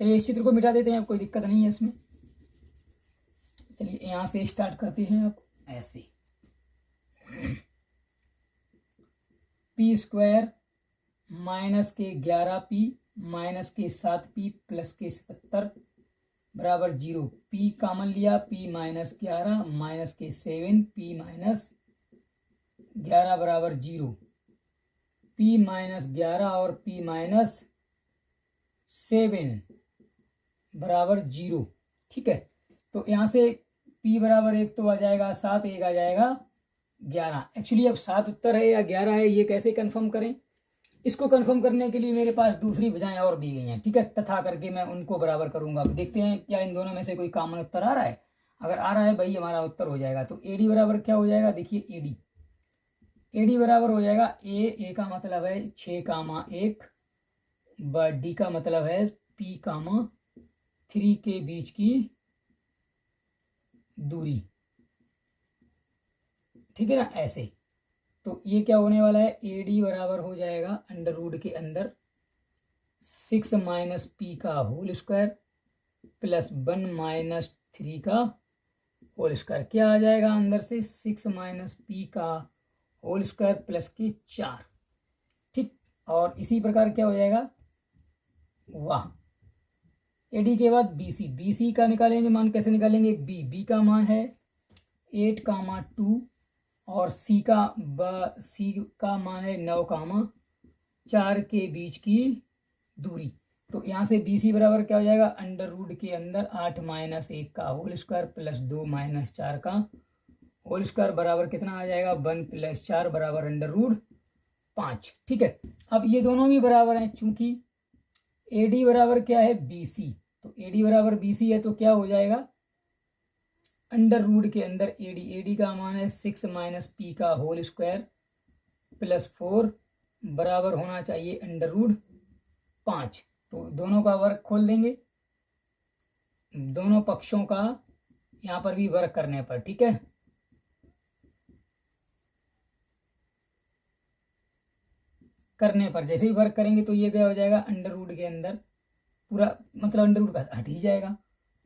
चलिए इस चित्र को मिटा देते हैं, अब कोई दिक्कत नहीं है इसमें। चलिए यहाँ से स्टार्ट करते हैं। अब ऐसे पी स्क्वायर माइनस के 11 पी माइनस के 7 पी प्लस के 77 बराबर 0। पी कॉमन लिया, पी माइनस 11 माइनस के 7 पी माइनस 11 बराबर 0। पी माइनस 11 और पी माइनस 7 बराबर 0। ठीक है, तो यहाँ से p बराबर 1 तो आ जाएगा 7, 1 आ जाएगा 11। एक्चुअली अब 7 उत्तर है या 11 है, ये कैसे कंफर्म करें, इसको कंफर्म करने के लिए मेरे पास दूसरी भुजाएं और दी गई हैं। ठीक है, तथा करके मैं उनको बराबर करूंगा। अब देखते हैं क्या इन दोनों में से कोई कॉमन उत्तर आ रहा है। अगर आ रहा है भाई, हमारा उत्तर हो जाएगा। तो ए डी बराबर क्या हो जाएगा, देखिए ए डी बराबर हो जाएगा ए का मतलब है 6,1 डी का मतलब है p, 3 के बीच की दूरी। ठीक है ना, ऐसे। तो ये क्या होने वाला है, ए डी बराबर हो जाएगा अंडर रूट के अंदर 6 माइनस पी का होल स्क्वायर प्लस 1 माइनस 3 का होल स्क्वायर। क्या आ जाएगा अंदर से, 6 माइनस पी का होल स्क्वायर प्लस के 4। ठीक, और इसी प्रकार क्या हो जाएगा, वाह, एडी के बाद बीसी का निकालेंगे मान। कैसे निकालेंगे, बी का मान है 8,2 और सी का मान है 9,4 के बीच की दूरी। तो यहाँ से बीसी बराबर क्या हो जाएगा, अंडर रूट के अंदर 8 माइनस 1 का होल स्क्वायर प्लस 2 माइनस 4 का होल स्क्वायर बराबर कितना आ जाएगा, 1 प्लस 4 बराबर अंडर रूट 5। ठीक है, अब ये दोनों भी बराबर हैं, चूंकि ए डी बराबर क्या है, बी सी। तो ए डी बराबर बी सी है, तो क्या हो जाएगा, अंडर रूट के अंदर ए डी का मान है 6 माइनस पी का होल स्क्वायर प्लस 4 बराबर होना चाहिए अंडर रूट 5। तो दोनों का वर्क खोल देंगे, दोनों पक्षों का यहाँ पर भी वर्क करने पर। ठीक है, करने पर जैसे ही वर्क करेंगे तो ये क्या हो जाएगा, अंडर रूट के अंदर पूरा मतलब अंडर रूट का हट ही जाएगा।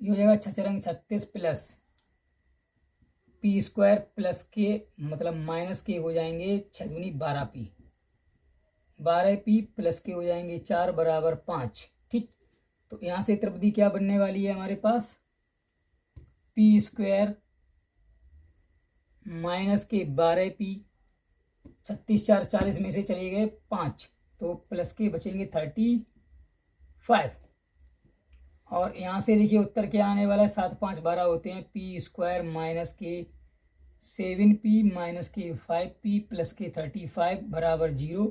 ये हो जाएगा 6 36 प्लस पी स्क्वायर प्लस के मतलब माइनस के हो जाएंगे 6 दूनी 12 पी, 12 पी प्लस के हो जाएंगे 4 बराबर 5। ठीक, तो यहाँ से त्रिपदी क्या बनने वाली है हमारे पास, पी स्क्वायर माइनस के 12 पी, 36 4 40 में से चले गए 5, तो प्लस के बचेंगे 35। और यहाँ से देखिए उत्तर क्या आने वाला है, 7 5 12 होते हैं, पी स्क्वायर माइनस के 7 पी माइनस के 5 पी प्लस के 35 बराबर 0।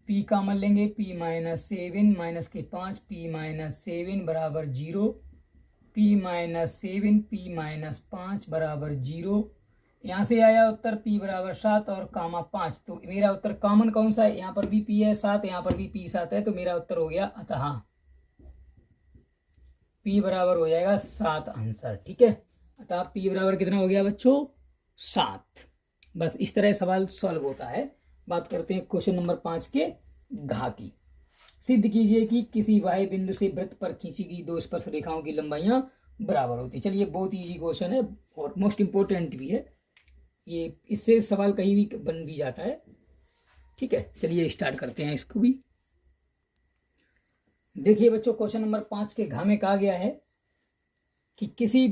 पी कॉमन लेंगे, पी माइनस 7 माइनस के 5 पी माइनस 7 बराबर 0, पी माइनस 7 पी माइनस 5 बराबर 0। यहाँ से आया उत्तर p बराबर 7 और कामा 5। तो मेरा उत्तर कॉमन कौन सा है, यहाँ पर भी p है 7, यहाँ पर भी p 7 है, तो मेरा उत्तर हो गया अतः p बराबर हो जाएगा 7 आंसर। ठीक है, अतः p बराबर कितना हो गया बच्चों, 7। बस इस तरह सवाल सॉल्व होता है। बात करते हैं क्वेश्चन नंबर 5 के घा की। सिद्ध कीजिए कि किसी बाह्य बिंदु से वृत्त पर खींची गई दो स्पर्श रेखाओं की लंबाइयां बराबर होती है। चलिए बहुत इजी क्वेश्चन है और मोस्ट इम्पोर्टेंट भी है ये, इससे सवाल कहीं भी बन भी जाता है। ठीक है, चलिए स्टार्ट करते हैं इसको भी। देखिए बच्चों, क्वेश्चन नंबर 5 के घा में कहा गया है कि किसी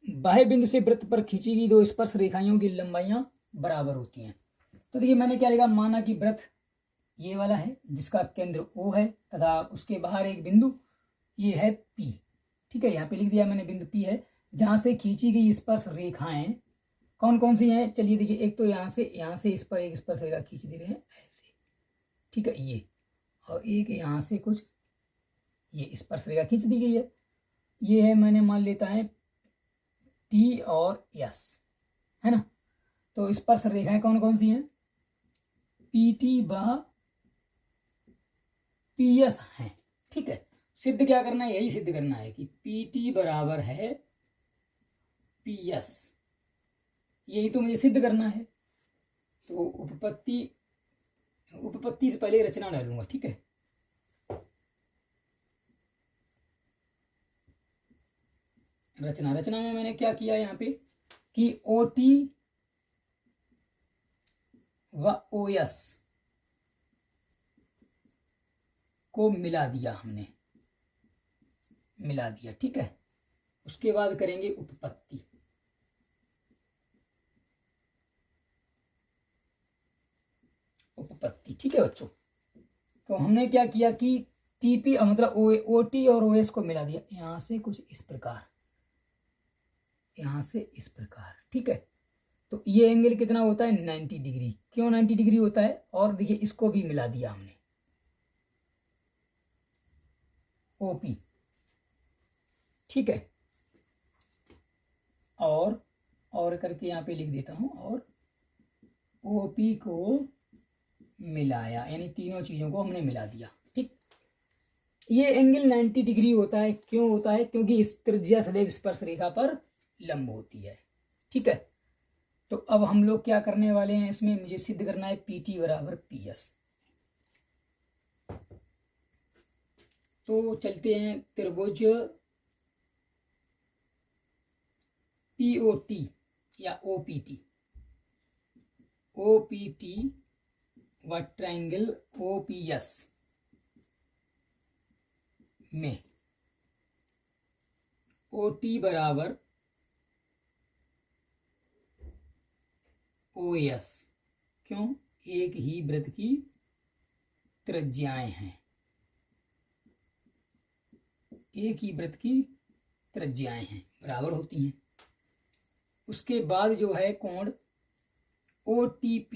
बाह्य बिंदु से वृत्त पर खींची गई दो स्पर्श रेखाओं की लंबाइयां बराबर होती हैं। तो देखिए मैंने क्या लिखा, माना कि वृत्त ये वाला है जिसका केंद्र O है तथा उसके बाहर एक बिंदु ये है P। ठीक है, यहाँ पे लिख दिया मैंने बिंदु P है, जहाँ से खींची गई स्पर्श रेखाएं कौन कौन सी हैं। चलिए देखिए, एक तो यहाँ से इस पर एक स्पर्श रेखा खींच दे रहे हैं ऐसे, ठीक है ये, और एक यहाँ से कुछ ये स्पर्श रेखा खींच दी गई है। ये है, मैंने मान लेता है T और S, है ना। तो स्पर्श रेखाएं कौन कौन सी हैं, PT व PS हैं। ठीक है, सिद्ध क्या करना है, यही सिद्ध करना है कि PT बराबर है PS, यही तो मुझे सिद्ध करना है। तो उपपत्ति से पहले रचना डालूंगा। ठीक है, रचना में मैंने क्या किया यहाँ पे कि OT व OS को मिला दिया हमने, मिला दिया। ठीक है, उसके बाद करेंगे उपपत्ति। उपपत्ति, ठीक है बच्चों। तो हमने क्या किया कि TP मतलब OT और OS को मिला दिया, यहाँ से कुछ इस प्रकार, यहाँ से इस प्रकार। ठीक है, तो ये एंगल कितना होता है 90 डिग्री। क्यों 90 डिग्री होता है, और देखिए इसको भी मिला दिया हमने OP। ठीक है, और करके यहाँ पे लिख देता हूँ, और OP को मिलाया, यानी तीनों चीज़ों को हमने मिला दिया। ठीक, ये एंगल 90 डिग्री होता है। क्यों होता है, क्योंकि इस त्रिज्या सदैव स्पर्श रेखा पर लंब होती है। ठीक है, तो अब हम लोग क्या करने वाले हैं, इसमें मुझे सिद्ध करना है PT बराबर PS। तो चलते हैं त्रिभुज POT या OPT व ट्रायंगल OPS में OT बराबर OS। क्यों, एक ही वृत्त की त्रिज्याएं हैं, एक ही वृत्त की त्रिज्याएं हैं, बराबर होती हैं। उसके बाद जो है कोण OTP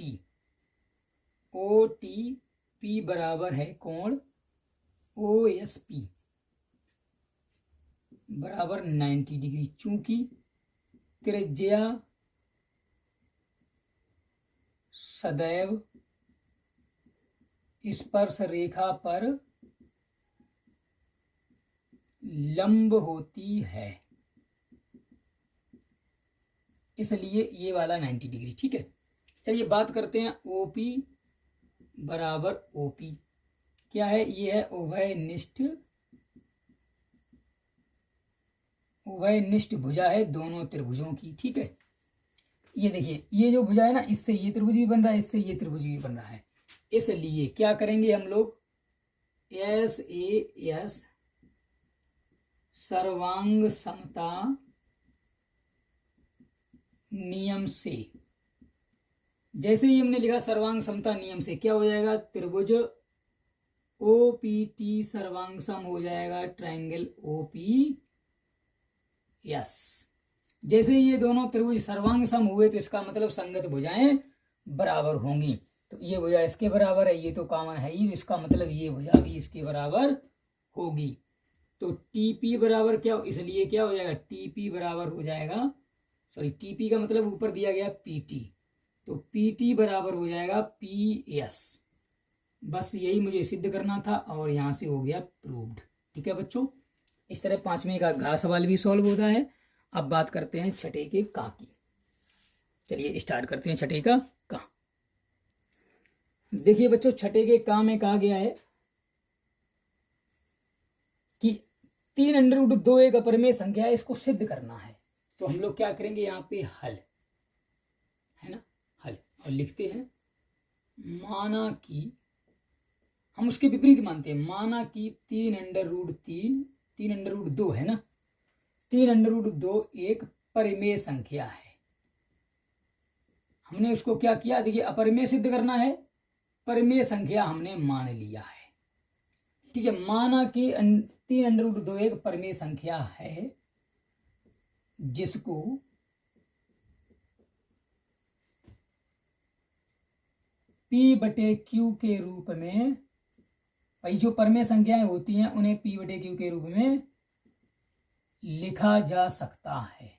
बराबर है कोण OSP बराबर 90 डिग्री। चूंकि त्रिज्या सदैव स्पर्श रेखा पर लंब होती है, इसलिए ये वाला 90 डिग्री। ठीक है, चलिए बात करते हैं OP बराबर OP। क्या है, ये है उभयनिष्ठ भुजा है दोनों त्रिभुजों की। ठीक है, ये देखिए, ये जो भुजा है ना, इससे ये त्रिभुज भी बन रहा है, इससे ये त्रिभुज भी बन रहा है। इसलिए क्या करेंगे हम लोग, SAS सर्वांग समता नियम से, जैसे ही हमने लिखा सर्वांग समता नियम से, क्या हो जाएगा, त्रिभुज OPT सर्वांग सम हो जाएगा ट्रायंगल OPS। जैसे ही ये दोनों त्रिभुज सर्वांग सम हुए तो इसका मतलब संगत भुजाएं बराबर होंगी। तो ये भुजा इसके बराबर है, ये तो कॉमन है ही, तो इसका मतलब ये भुजा भी इसके बराबर होगी। तो TP बराबर क्या, इसलिए क्या हो जाएगा, TP बराबर हो जाएगा, सॉरी TP का मतलब ऊपर दिया गया PT, तो PT बराबर हो जाएगा PS। बस यही मुझे सिद्ध करना था और यहाँ से हो गया प्रूव्ड। ठीक है बच्चों, इस तरह 5वें का घ सवाल भी सॉल्व होता है। अब बात करते हैं छठे के का की। चलिए स्टार्ट करते हैं छठे का। देखिए बच्चों, छठे के काम में कहा गया है कि 3√2 एक अपरिमेय संख्या है, इसको सिद्ध करना है। तो हम लोग क्या करेंगे, यहाँ पे हल है ना, हल, और लिखते हैं माना कि, हम उसके विपरीत मानते हैं, माना कि 3√2 है ना, 3√2 एक परिमेय संख्या है। हमने उसको क्या किया, देखिए अपरिमेय सिद्ध करना है, परिमेय संख्या हमने मान लिया है। ठीक है, माना कि 3√2 एक परिमेय संख्या है जिसको P/Q के रूप में, भाई जो परिमेय संख्याएं होती हैं उन्हें P/Q के रूप में लिखा जा सकता है,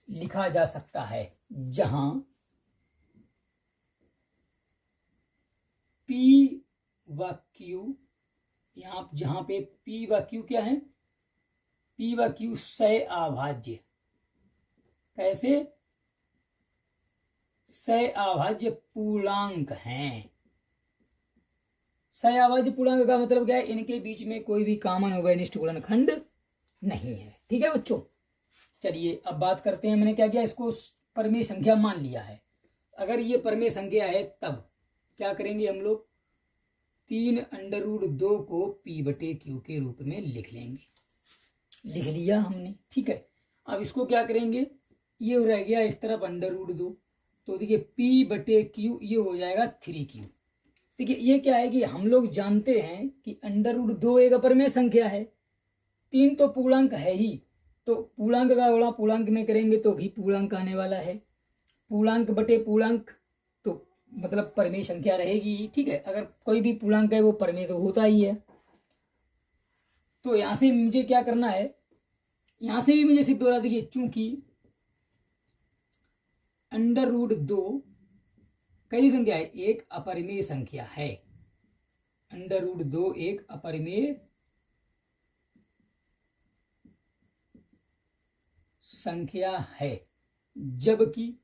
लिखा जा सकता है, जहां P व Q, यहाँ जहां पे P व Q क्या है, P व Q सह अभाज्य, कैसे, सह अभाज्य पूर्णांक हैं। सह अभाज्य पूर्णांक का मतलब क्या है, इनके बीच में कोई भी कॉमन उभयनिष्ठ गुणनखंड नहीं है। ठीक है बच्चों, चलिए अब बात करते हैं, मैंने क्या किया, इसको परिमेय संख्या मान लिया है। अगर ये परिमेय संख्या है तब क्या करेंगे हम लोग, 3√2 को P/Q के रूप में लिख लेंगे, लिख लिया हमने। ठीक है, अब इसको क्या करेंगे, ये रह गया इस तरफ √2, तो देखिए P/Q ये हो जाएगा 3Q। देखिए ये क्या है कि हम लोग जानते हैं कि √2 एक अपरिमेय संख्या है, 3 तो पूर्णांक है ही, तो पूर्णांक का गुणा पूर्णांक में करेंगे तो भी पूर्णांक आने वाला है, पूर्णांक बटे पूर्णांक तो मतलब परिमेय संख्या रहेगी। ठीक है, अगर कोई भी पूर्णांक है वो परिमेय तो होता ही है। तो यहाँ से मुझे क्या करना है, यहाँ से भी मुझे सिद्ध हो रहा, देखिए चूंकि √2 कई संख्या है, एक अपरिमेय संख्या है, √2 एक अपरिमेय संख्या है, जबकि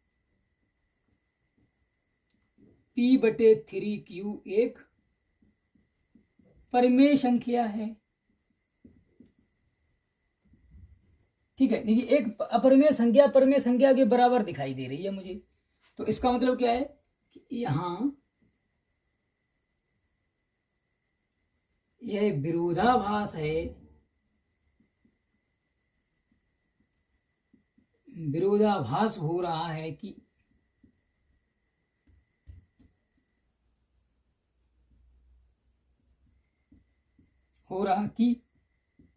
P/3Q एक परिमेय संख्या है। ठीक है, देखिए एक अपरिमेय संख्या परिमेय संख्या के बराबर दिखाई दे रही है मुझे, तो इसका मतलब क्या है कि यहाँ यह विरोधाभास है, विरोधाभास हो रहा है कि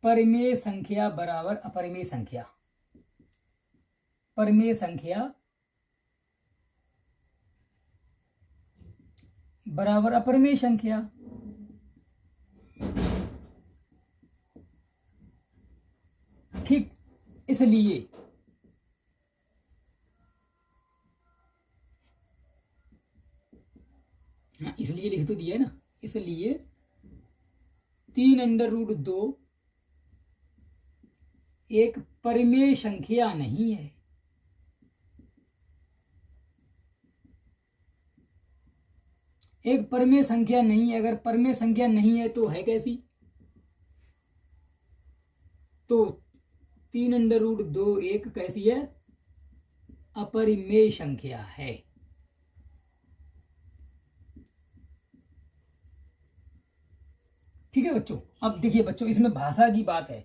परिमेय संख्या बराबर अपरिमेय संख्या, परिमेय संख्या बराबर अपरिमेय संख्या। ठीक, इसलिए हाँ, इसलिए लिख तो दिया है ना, इसलिए 3√2 एक परिमेय संख्या नहीं है, एक परिमेय संख्या नहीं है। अगर परिमेय संख्या नहीं है तो है कैसी, तो 3√2 एक कैसी है, अपरिमेय संख्या है। ठीक है बच्चों, अब देखिए बच्चों, इसमें भाषा की बात है।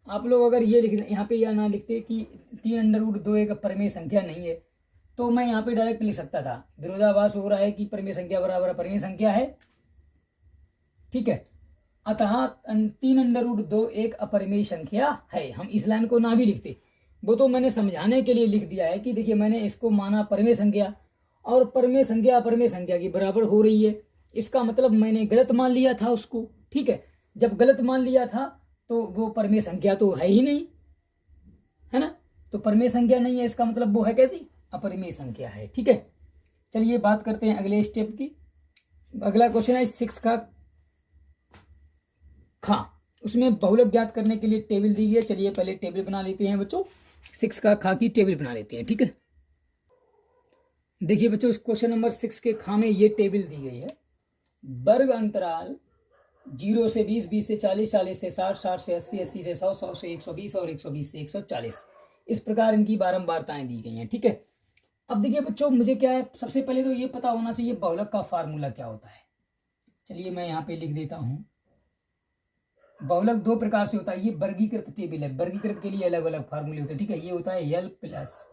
आप लोग अगर ये लिख यहाँ पे या ना लिखते कि 3√2 एक परिमेय संख्या नहीं है, तो मैं यहाँ पे डायरेक्ट लिख सकता था, विरोधाभास हो रहा है कि परिमेय संख्या बराबर अपरिमेय संख्या है। ठीक है, अतः 3√2 एक अपरिमेय संख्या है। हम इस लाइन को ना भी लिखते, वो तो मैंने समझाने के लिए लिख दिया है कि देखिए मैंने इसको माना परिमेय संख्या, और परिमेय संख्या अपरिमेय संख्या की बराबर हो रही है, इसका मतलब मैंने गलत मान लिया था उसको। ठीक है, जब गलत मान लिया था तो वो परिमेय संख्या तो है ही नहीं, है ना, तो परिमेय संख्या नहीं है, इसका मतलब वो है कैसी, अपरिमेय संख्या है। ठीक है, चलिए बात करते हैं अगले स्टेप की। अगला क्वेश्चन है 6 का खा, उसमें बहुलक ज्ञात करने के लिए टेबल दी गई है। चलिए पहले टेबल बना लेते हैं बच्चों, 6 का खा की टेबल बना लेते हैं। ठीक है, देखिए बच्चों, इस क्वेश्चन नंबर 6 के खा में ये टेबल दी गई है। वर्ग अंतराल 0 से 20, 20 से 40, 40 से 60, 60 से 80, 80 से 100, 100 से 120 और 120 से 140, इस प्रकार इनकी बारंबारताएं दी गई हैं। ठीक है, अब देखिए बच्चों, मुझे क्या है, सबसे पहले तो ये पता होना चाहिए बहुलक का फार्मूला क्या होता है। चलिए मैं यहाँ पे लिख देता हूँ। बहुलक दो प्रकार से होता है। ये वर्गीकृत टेबल है, वर्गीकृत के लिए अलग अलग फार्मूले होते हैं। ठीक है, ये होता है L plus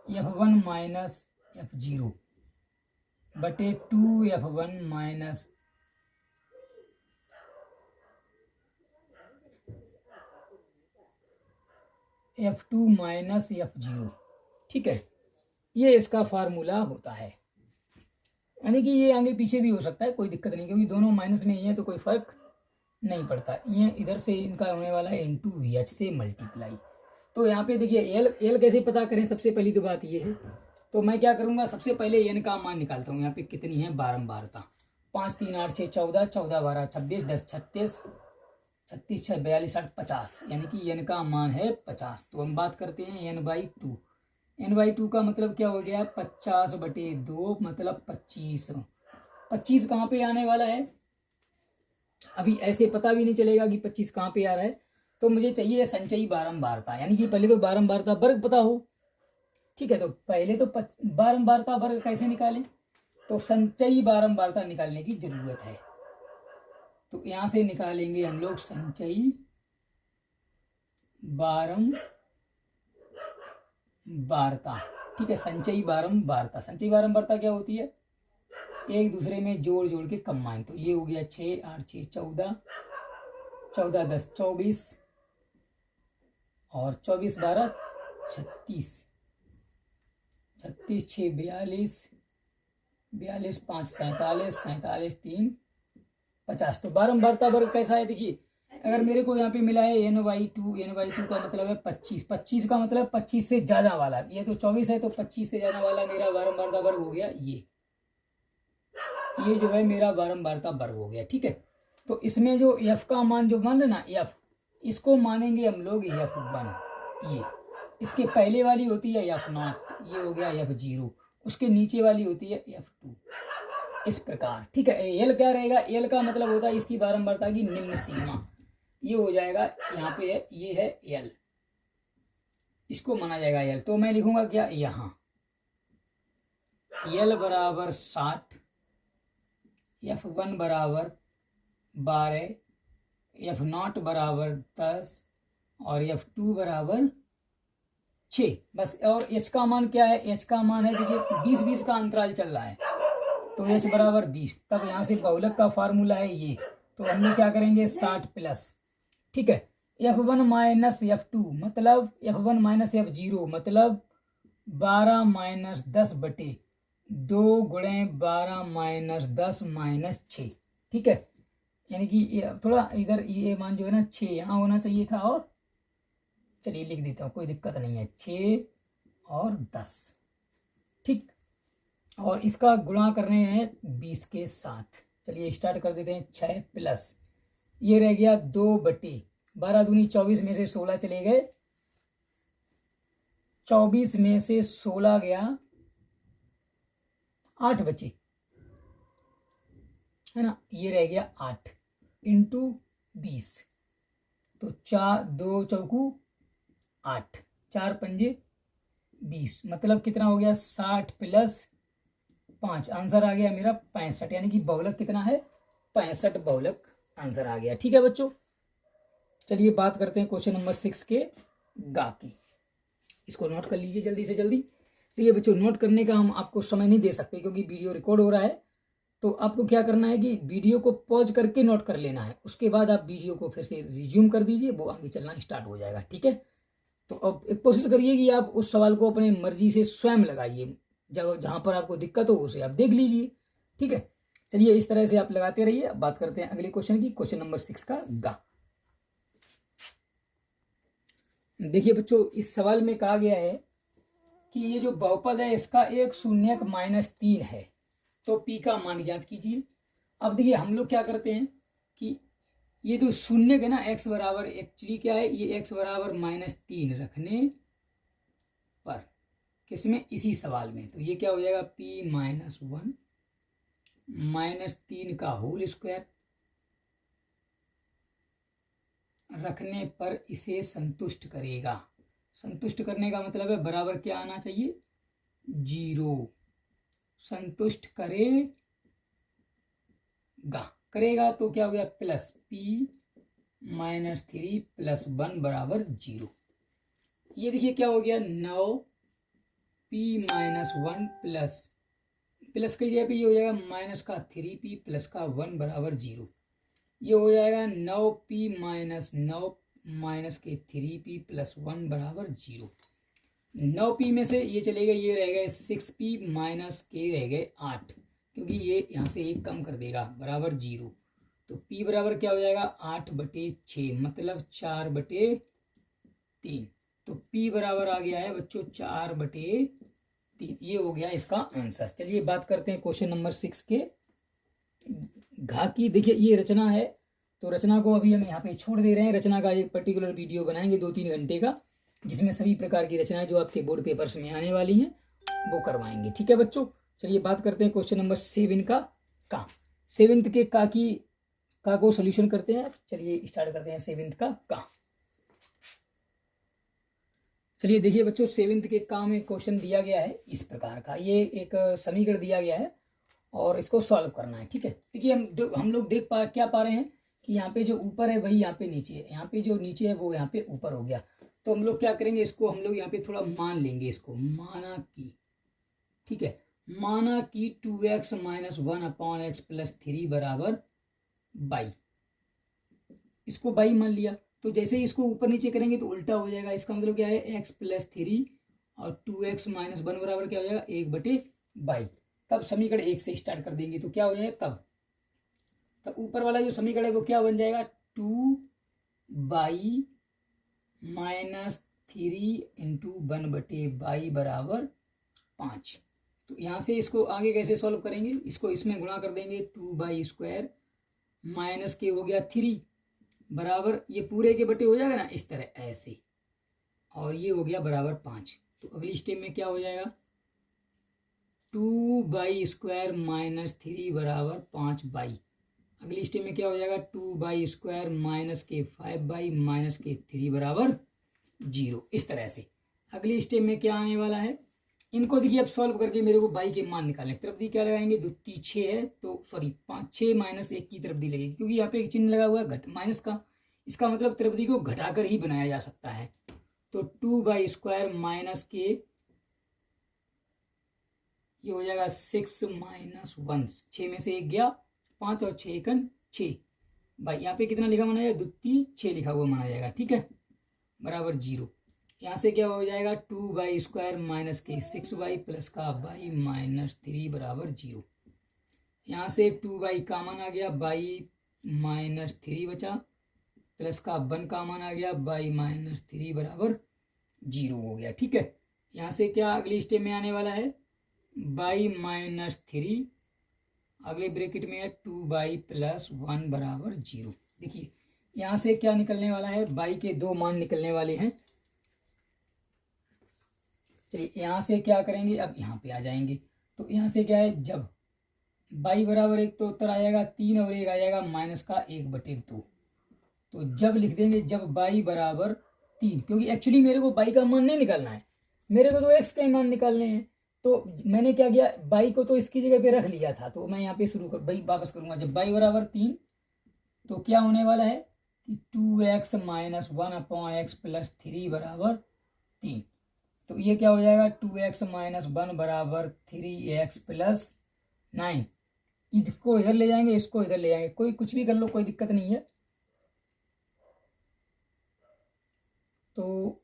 F1 minus F0 बटे 2F1 minus F2 minus F0। ठीक है, ये इसका फार्मूला होता है। यानी कि ये आगे पीछे भी हो सकता है, कोई दिक्कत नहीं, क्योंकि दोनों माइनस में ही है तो कोई फर्क नहीं पड़ता। ये इधर से इनका होने वाला है इंटू VH से मल्टीप्लाई। तो यहाँ पे देखिए एल कैसे पता करें, सबसे पहली तो बात ये है। तो मैं क्या करूँगा, सबसे पहले एन का मान निकालता हूँ। यहाँ पे कितनी है बारंबारता, 5 3 8 6 14, 14 12 26, 10 36, 36 6 42 60 50, यानी कि एन का मान है 50। तो हम बात करते हैं n/2। n/2 का मतलब क्या हो गया, 50/2 मतलब 25। 25 कहाँ पे आने वाला है, अभी ऐसे पता भी नहीं चलेगा कि 25 कहाँ पे आ रहा है। तो मुझे चाहिए संचयी बारंबारता, यानी कि पहले तो बारंबारता वर्ग पता हो। ठीक है, तो पहले तो बारंबारता वर्ग कैसे निकालें, तो संचयी बारंबारता निकालने की जरूरत है। तो यहां से निकालेंगे हम लोग संचयी बारंबारता। ठीक है, संचयी बारंबारता, संचयी बारंबारता क्या होती है, एक दूसरे में जोड़ जोड़ के कम्बाइन। तो ये हो गया 6 8 6 14, 14 10 24 और 24 12 36, 36 6 42, 42 5 47, 47 3 50। तो बारंबारता वर्ग कैसा है, देखिए अगर मेरे को यहाँ पे मिला है n/2 का मतलब है 25, 25 का मतलब 25 से ज्यादा वाला, ये तो 24 है तो 25 से ज्यादा वाला मेरा बारंबारता वर्ग हो गया। ये जो है मेरा बारंबारता वर्ग हो गया। ठीक है, तो इसमें जो f का मान जो मान है ना, f इसको मानेंगे हम लोग F1। ये इसके पहले वाली होती है F0, ये हो गया F0, उसके नीचे वाली होती है F2, इस प्रकार। ठीक है, एल क्या रहेगा, एल का मतलब होता है इसकी बारंबारता की निम्न सीमा, ये हो जाएगा यहाँ पे है, ये है एल, इसको माना जाएगा एल। तो मैं लिखूंगा क्या, यहाँ एल बराबर 60, F1 बराबर 12, F0 बराबर 10 और F2 बराबर 6, बस। और H का मान क्या है, H का मान है देखिए 20-20 का अंतराल चल रहा है, तो H बराबर 20। तब यहाँ से बहुलक का फार्मूला है ये, तो हम लोग क्या करेंगे 60 प्लस। ठीक है, F1 माइनस F2 मतलब F1 माइनस F0 मतलब 12 माइनस 10 बटे 2 गुणे 12 माइनस 10 माइनस 6। ठीक है, यानी कि थोड़ा इधर ये मान जो है ना 6 यहाँ होना चाहिए था, और चलिए लिख देता हूँ, कोई दिक्कत नहीं है, 6 और 10। ठीक, और इसका गुणा करने हैं 20 के साथ। चलिए स्टार्ट कर देते हैं, 6 प्लस ये रह गया 2 बटे 12 दूनी 24 में से 16 चले गए, 24 में से 16 गया, 8 बचे, है ना, ये रह गया 8 इंटू 20। तो 4 2 चौकू 8, 4 पंजे 20, मतलब कितना हो गया 60 प्लस 5, आंसर आ गया मेरा 65, यानी कि बहुलक कितना है 65 बहुलक आंसर आ गया। ठीक है बच्चों, चलिए बात करते हैं क्वेश्चन नंबर 6 के गा की। इसको नोट कर लीजिए जल्दी से जल्दी। देखिए बच्चों, नोट करने का हम आपको समय नहीं दे सकते क्योंकि वीडियो रिकॉर्ड हो रहा है। तो आपको क्या करना है कि वीडियो को पॉज करके नोट कर लेना है, उसके बाद आप वीडियो को फिर से रिज्यूम कर दीजिए, वो आगे चलना स्टार्ट हो जाएगा। ठीक है, तो अब एक कोशिश करिए कि आप उस सवाल को अपने मर्जी से स्वयं लगाइए, जब जहाँ पर आपको दिक्कत हो उसे आप देख लीजिए। ठीक है, चलिए इस तरह से आप लगाते रहिए। अब बात करते हैं अगले क्वेश्चन की, क्वेश्चन नंबर 6 का गा। देखिए बच्चों, इस सवाल में कहा गया है कि ये जो बहुपद है इसका एक शून्यक -3 है, तो पी का मान ज्ञात कीजिए। अब देखिए हम लोग क्या करते हैं कि ये जो शून्यक है ना, एक्स बराबर एक्चुअली क्या है, ये एक्स बराबर -3 रखने पर, किसमें, इसी सवाल में। तो ये क्या हो जाएगा, p माइनस 1 माइनस 3 का होल स्क्वायर रखने पर इसे संतुष्ट करेगा। संतुष्ट करने का मतलब है बराबर क्या आना चाहिए, 0। संतुष्ट करेगा तो क्या हो गया, प्लस p माइनस 3 प्लस 1 बराबर 0। ये देखिए क्या हो गया, 9p माइनस 1 प्लस की जगह पे ये हो जाएगा माइनस का 3p प्लस का 1 बराबर 0। ये हो जाएगा 9p माइनस 9 माइनस के 3p प्लस 1 बराबर 0। 9p में से ये चलेगा, ये रह गए 6p माइनस के रह गए 8, क्योंकि ये यहाँ से एक कम कर देगा बराबर 0। तो p बराबर क्या हो जाएगा, 8/6 मतलब 4/3। तो p बराबर आ गया है बच्चों 4/3। ये हो गया इसका आंसर। चलिए बात करते हैं क्वेश्चन नंबर 6 के घा की। देखिए ये रचना है, तो रचना को अभी हम यहाँ पे छोड़ दे रहे हैं। रचना का एक पर्टिकुलर वीडियो बनाएंगे 2-3 घंटे का, जिसमें सभी प्रकार की रचनाएं जो आपके बोर्ड पेपर्स में आने वाली हैं वो करवाएंगे। ठीक है बच्चों, चलिए बात करते हैं क्वेश्चन नंबर 7 का। 7th के का को सोल्यूशन करते हैं। चलिए स्टार्ट करते हैं 7th का। चलिए देखिए बच्चों, 7th के का में क्वेश्चन दिया गया है इस प्रकार का। ये एक समीकरण दिया गया है और इसको सॉल्व करना है। ठीक है, देखिए हम लोग क्या पा रहे हैं कि यहाँ पे जो ऊपर है वही यहाँ पे नीचे है, यहाँ पे जो नीचे है वो यहाँ पे ऊपर हो गया। तो हम लोग क्या करेंगे, इसको हम लोग यहाँ पे थोड़ा मान लेंगे। इसको माना कि, ठीक है, माना कि 2x माइनस 1/x प्लस 3 बराबर 22। इसको 22 मान लिया, तो जैसे ही इसको ऊपर नीचे करेंगे तो उल्टा हो जाएगा। इसका मतलब क्या है, x प्लस 3 और 2x माइनस 1 बराबर क्या हो जाएगा, 1/22। तब समीकरण 1 से स्टार्ट कर देंगे तो क्या हो जाएगा, तब ऊपर वाला जो समीकरण है वो क्या बन जाएगा, 2y माइनस 3 इंटू 1/22 बराबर 5। तो यहाँ से इसको आगे कैसे सॉल्व करेंगे, इसको इसमें गुणा कर देंगे, 2y² माइनस के हो गया 3 बराबर, ये पूरे के बटे हो जाएगा ना इस तरह ऐसे, और ये हो गया बराबर 5। तो अगली स्टेप में क्या हो जाएगा, 2y² माइनस 3 बराबर 5y। अगली स्टेप में क्या हो जाएगा, 2y² माइनस के 5y माइनस के 3 बराबर 0। इस तरह से अगली स्टेप में क्या आने वाला है, इनको देखिए अब सॉल्व करके मेरे को y के मान निकालने। तरफ दी क्या लगाएंगे, दुत्ती 6 है तो सॉरी 5, 6 माइनस 1 की तरफ दी लगेगी, क्योंकि यहाँ पे एक चिन्ह लगा हुआ है घट माइनस का। इसका मतलब तरफ दी को घटाकर ही बनाया जा सकता है। तो 2y² माइनस के ये हो जाएगा 6 माइनस 1, 6 में से 1 गया 5 और 6 एकन 6 भाई, यहाँ पे कितना लिखा माना जाएगा, दुत्ती 6 लिखा हुआ माना जाएगा। ठीक है, बराबर 0। यहाँ से क्या हो जाएगा, 2y² माइनस के 6y प्लस का y माइनस 3 बराबर 0। यहाँ से 2y कॉमन आ गया, y माइनस 3 बचा, प्लस का 1 कॉमन आ गया, y माइनस 3 बराबर 0 हो गया। ठीक है, यहाँ से क्या अगली स्टेप में आने वाला है, y माइनस 3, अगले ब्रैकेट में है 2y प्लस 1 बराबर 0। देखिए यहाँ से क्या निकलने वाला है, y के 2 मान निकलने वाले हैं। चलिए यहाँ से क्या करेंगे, अब यहाँ पे आ जाएंगे। तो यहाँ से क्या है, जब y बराबर 1 तो उत्तर आ जाएगा 3 और 1 आ जाएगा माइनस का 1/2। तो जब लिख देंगे जब y बराबर 3, क्योंकि एक्चुअली मेरे को y का मान नहीं निकालना है, मेरे को तो x का मान निकालने हैं। तो मैंने क्या किया, y को तो इसकी जगह पे रख लिया था, तो मैं यहाँ पे वापस करूंगा। जब y बराबर 3 तो क्या होने वाला है कि 2x माइनस 1/x प्लस 3 बराबर 3। तो ये क्या हो जाएगा, 2x माइनस 1 बराबर 3x प्लस 9। इसको इधर ले जाएंगे, इसको इधर ले जाएंगे, कोई कुछ भी कर लो, कोई दिक्कत नहीं है। तो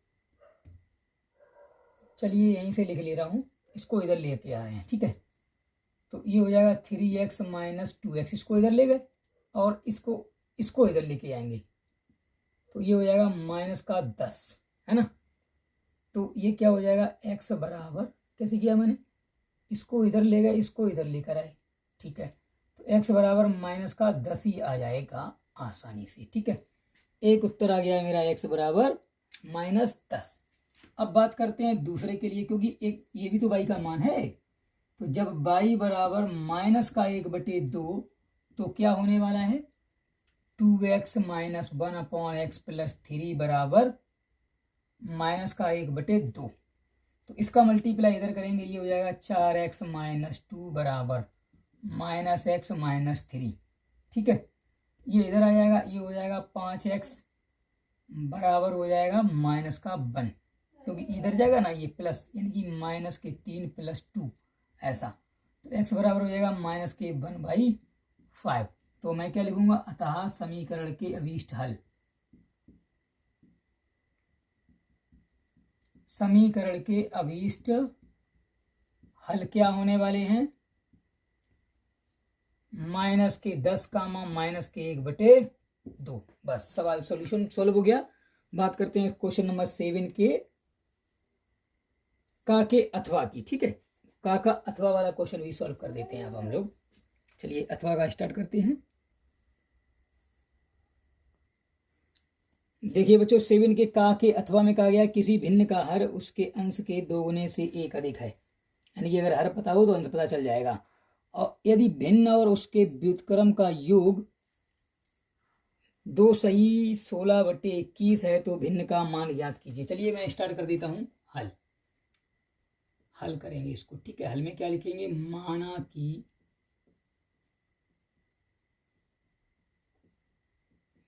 चलिए यहीं से लिख ले रहा हूँ, इसको इधर लेके आ रहे हैं। ठीक है, तो ये हो जाएगा 3x माइनस 2x, इसको इधर ले गए और इसको इधर लेके आएंगे, तो ये हो जाएगा माइनस का 10, है ना। तो ये क्या हो जाएगा, x बराबर, कैसे किया मैंने, इसको इधर ले गए, इसको इधर लेकर आए। ठीक है, तो x बराबर माइनस का 10 ही आ जाएगा आसानी से। ठीक है, एक उत्तर आ गया है मेरा, x बराबर -10। अब बात करते हैं दूसरे के लिए, क्योंकि एक ये भी तो y का मान है। तो जब y बराबर -1/2 तो क्या होने वाला है, 2x - 1/x + 3 बराबर -1/2। तो इसका मल्टीप्लाई इधर करेंगे, ये हो जाएगा 4x - 2 बराबर -x - 3। ठीक है, ये इधर आ जाएगा, ये हो जाएगा 5x बराबर हो जाएगा -1, क्योंकि इधर जाएगा ना ये प्लस, यानी कि -3 + 2 ऐसा। तो x बराबर हो जाएगा -1/5। तो मैं क्या लिखूंगा, अतः समीकरण के अभीष्ट हल, समीकरण के अभीष्ट हल क्या होने वाले हैं, -10 -1/2। बस सवाल सॉल्यूशन सॉल्व हो गया। बात करते हैं क्वेश्चन नंबर 7 के अथवा की। ठीक है, का अथवा वाला क्वेश्चन भी सॉल्व कर देते हैं अब हम लोग। चलिए अथवा का स्टार्ट करते हैं। देखिए बच्चों, 7 के अथवा में कहा गया किसी भिन्न का हर उसके अंश के 2 गुने से 1 अधिक है, यानी कि अगर हर पता हो तो अंश पता चल जाएगा। और यदि भिन्न और उसके व्युत्क्रम का योग 2 सही 16/21 है तो भिन्न का मान ज्ञात कीजिए। चलिए मैं स्टार्ट कर देता हूं हल करेंगे इसको। ठीक है, हल में क्या लिखेंगे, माना कि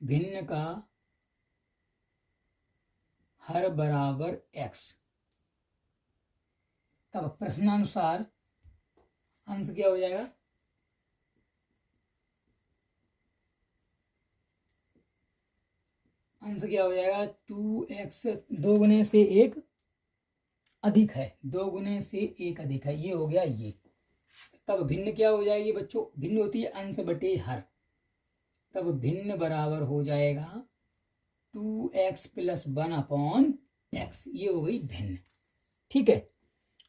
भिन्न का हर बराबर x, तब प्रश्नानुसार अंश क्या हो जाएगा, अंश क्या हो जाएगा, 2x 2 गुने से 1 अधिक है, 2 गुने से 1 अधिक है, ये हो गया ये। तब भिन्न क्या हो जाएगी बच्चों, भिन्न होती है अंश बटे हर, तब भिन्न बराबर हो जाएगा 2x + 1/x, ये हो गई भिन्न। ठीक है,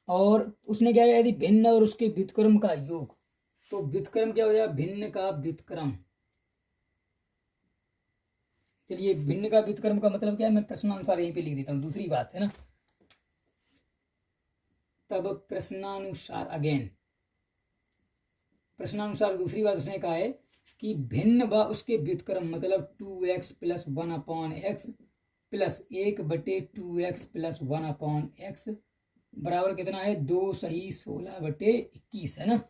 और उसने क्या किया, यदि भिन्न और उसके व्युत्क्रम का योग, तो व्युत्क्रम क्या हो जाएगा, भिन्न का व्युत्क्रम। चलिए भिन्न का व्युत्क्रम का मतलब क्या है, मैं प्रश्नानुसार यहीं पे लिख देता हूं, दूसरी बात है ना। तब प्रश्नानुसार अगेन, प्रश्नानुसार दूसरी बात उसने कहा है कि भिन्न व उसके व्युत्क्रम मतलब 2x + 1/x + 1/2x + 1/x बराबर कितना है, 2 सही 16/21 है ना।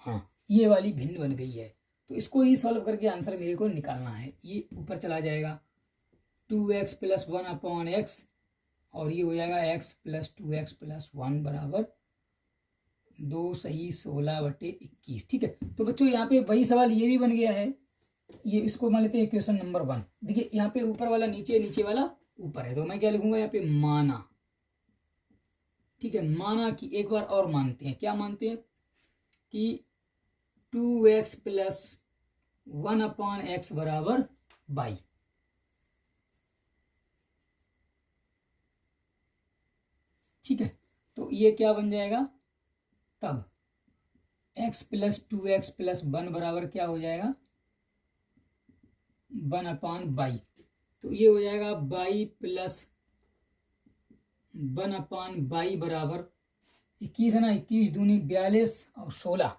हाँ, ये वाली भिन्न बन गई है। तो इसको ही सॉल्व करके आंसर मेरे को निकालना है। ये ऊपर चला जाएगा 2x + 1/x और ये हो जाएगा x + 2x + 1 बराबर 2 सही 16/21। ठीक है, तो बच्चों यहाँ पे वही सवाल ये भी बन गया है। ये इसको मान लेते हैं क्वेश्चन नंबर 1। देखिए यहाँ पे ऊपर वाला नीचे, नीचे वाला ऊपर है, तो मैं क्या लिखूंगा यहाँ पे, माना। ठीक है, माना कि एक बार और मानते हैं, क्या मानते हैं कि 2x + 1/x बराबर 22। ठीक है, तो ये क्या बन जाएगा, तब x + 2x + 1 बराबर क्या हो जाएगा, 1/22। तो ये हो जाएगा 22 + 1/22 बराबर 21 है ना, 21 दूनी 42 और 16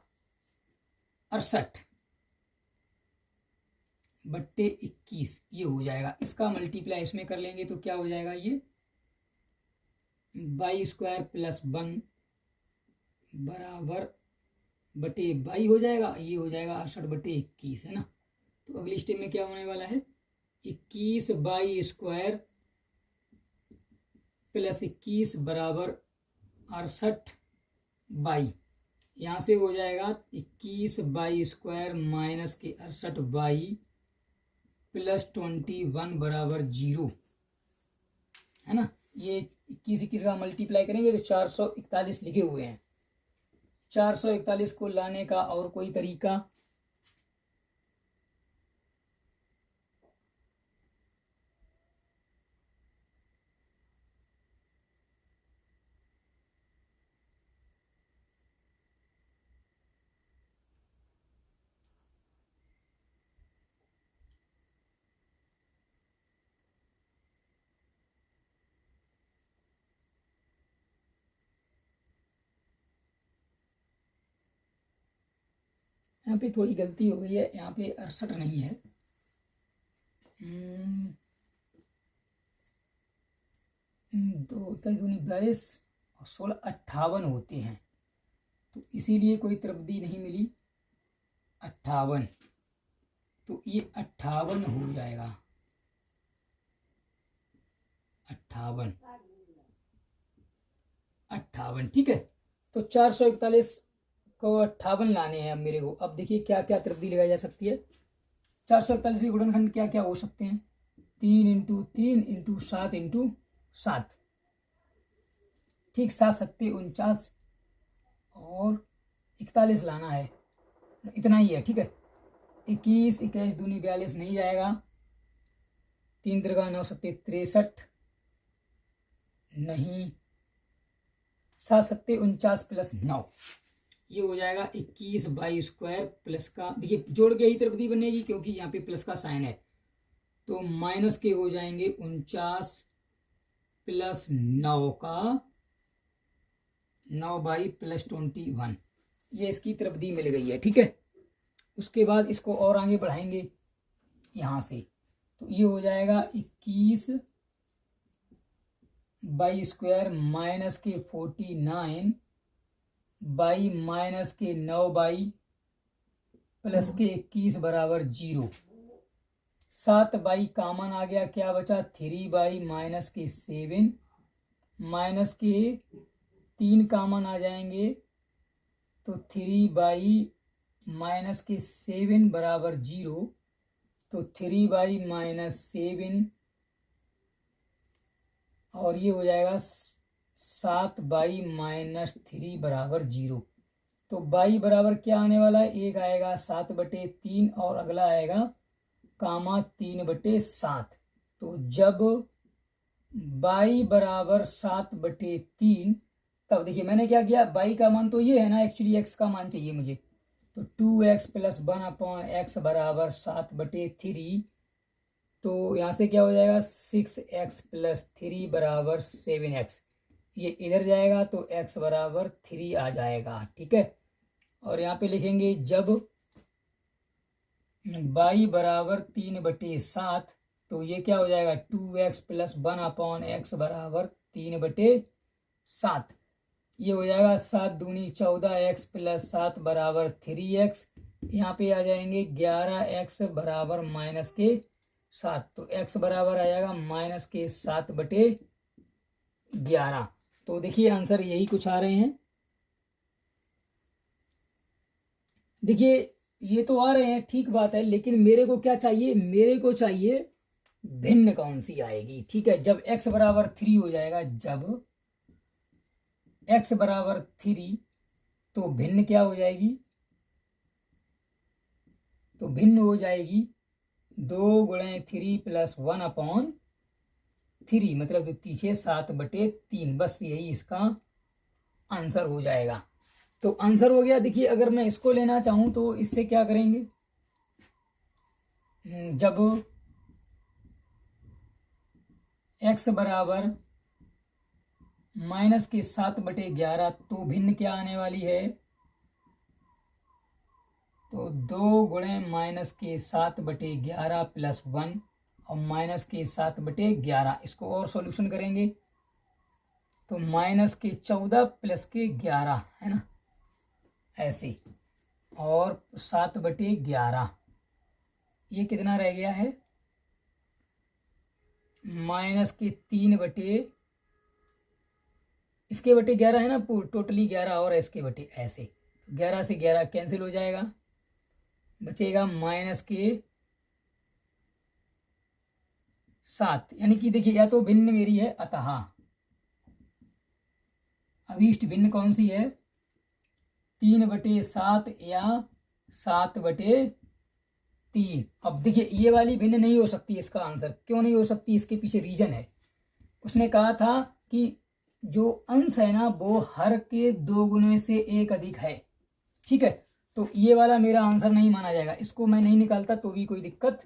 68/21 ये हो जाएगा। इसका मल्टीप्लाई इसमें कर लेंगे तो क्या हो जाएगा, ये 22² + 1 बराबर बटे 22 हो जाएगा, ये हो जाएगा 68/21 है ना। तो अगली स्टेप में क्या होने वाला है, 21/22 + 21 बराबर 68/22। यहाँ से हो जाएगा 21/22 माइनस के 68/22 + 21 बराबर 0 है ना। ये 21 का मल्टीप्लाई करेंगे तो 441 लिखे हुए हैं। 441 को लाने का और कोई तरीका, यहाँ पे थोड़ी गलती हो गई है, यहाँ पे 68 नहीं है। दो कई दूनी 42 और 16 58 होते हैं, तो इसीलिए कोई तरब्दी नहीं मिली। 58, तो ये 58 हो जाएगा। 58, ठीक है। तो 441 को 58 लाने हैं अब मेरे को। अब देखिए क्या क्या तरब्दी लगाई जा सकती है। 441 के गुणनखंड क्या क्या हो सकते हैं? 3 × 3 × 7 × 7, ठीक। 7 7 49 और 41 लाना है, इतना ही है, ठीक है। 21 21 दूनी 42 नहीं जाएगा। 3 × 9 7 63 नहीं। 7 7 49 प्लस 9, ये हो जाएगा 21/² प्लस का, देखिए जोड़ के ही तरब्दी बनेगी क्योंकि यहाँ पे प्लस का साइन है, तो माइनस के हो जाएंगे 49 प्लस 9 का 9/+21, ये इसकी तरब्दी मिल गई है, ठीक है। उसके बाद इसको और आगे बढ़ाएंगे यहाँ से, तो ये हो जाएगा 21/² माइनस के 49 बाई माइनस के 9 प्लस के 21 बराबर 0। 7 बाई कॉमन आ गया, क्या बचा? 3 बाई माइनस के 7 माइनस के 3 कॉमन आ जाएंगे, तो 3 बाई माइनस के 7 बराबर 0, तो 3 बाई माइनस 7 और ये हो जाएगा 7 बाई माइनस 3 बराबर 0। तो बाई बराबर क्या आने वाला है? एक आएगा 7/3 और अगला आएगा कामा 3/7। तो जब बाई बराबर 7/3, तब देखिए मैंने क्या किया, बाई का मान तो ये है ना, एक्चुअली एक्स का मान चाहिए मुझे, तो 2x + 1/x बराबर 7/3। तो यहाँ से क्या हो जाएगा, 6x + 3 बराबर 7x, ये इधर जाएगा तो x बराबर 3 आ जाएगा, ठीक है। और यहाँ पे लिखेंगे जब y बराबर 3/7, तो ये क्या हो जाएगा, 2x + 1/x बराबर 3/7, ये हो जाएगा 7 दूनी 14x + 7 बराबर 3x। यहाँ पे आ जाएंगे 11x बराबर -7, तो x बराबर आ जाएगा -7/11। तो देखिए आंसर यही कुछ आ रहे हैं। देखिए ये तो आ रहे हैं, ठीक बात है, लेकिन मेरे को क्या चाहिए, मेरे को चाहिए भिन्न कौन सी आएगी, ठीक है। जब x बराबर 3 हो जाएगा, जब x बराबर 3, तो भिन्न क्या हो जाएगी, तो भिन्न हो जाएगी 2 × 3 + 1/3, मतलब 2 × 7/3, बस यही इसका आंसर हो जाएगा। तो आंसर हो गया। देखिए अगर मैं इसको लेना चाहूं तो इससे क्या करेंगे, जब x बराबर -7/11, तो भिन्न क्या आने वाली है, तो 2 × -7/11 + 1 और -7/11, इसको और सॉल्यूशन करेंगे तो -14 + 11 है ना, ऐसे, और 7/11, ये कितना रह गया है, -3 इसके बटे 11 है ना, टोटली 11 और इसके बटे ऐसे, 11 से 11 कैंसिल हो जाएगा, बचेगा -7। यानी कि देखिए या तो भिन्न मेरी है, अतः अभीष्ट भिन्न कौन सी है, 3/7 या 7/3। अब देखिए ये वाली भिन्न नहीं हो सकती, इसका आंसर क्यों नहीं हो सकती, इसके पीछे रीजन है। उसने कहा था कि जो अंश है ना वो हर के 2 गुने से 1 अधिक है, ठीक है। तो ये वाला मेरा आंसर नहीं माना जाएगा, इसको मैं नहीं निकालता तो भी कोई दिक्कत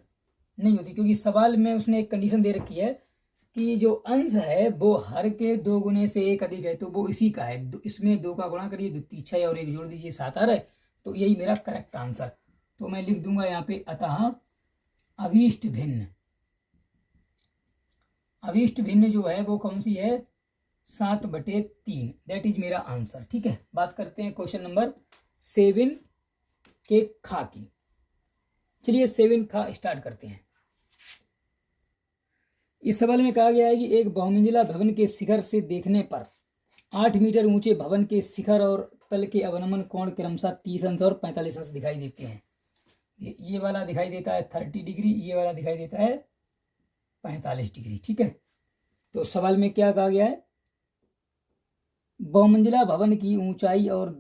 नहीं होती, क्योंकि सवाल में उसने एक कंडीशन दे रखी है कि जो अंश है वो हर के 2 गुने से 1 अधिक है, तो वो इसी का है। इसमें 2 का गुणा करिए, 2 × 3 = 6 और 1 जोड़ दीजिए 7 आ रहा है, तो यही मेरा करेक्ट आंसर। तो मैं लिख दूंगा यहाँ पे अतः अभीष्ट भिन्न। अभीष्ट भिन्न जो है वो कौन सी है, 7/3, दैट इज मेरा आंसर। ठीक है, बात करते हैं क्वेश्चन नंबर 7 के खा की। चलिए 7 खा स्टार्ट करते हैं। इस सवाल में कहा गया है कि एक बहुमंजिला भवन के शिखर से देखने पर 8 मीटर ऊंचे भवन के शिखर और तल के अवनमन कोण क्रमशः 30 अंश और 45 अंश दिखाई देते हैं। ये वाला दिखाई देता है 30 डिग्री, ये वाला दिखाई देता है 45 डिग्री। ठीक है, तो सवाल में क्या कहा गया है, बहुमंजिला भवन की ऊंचाई और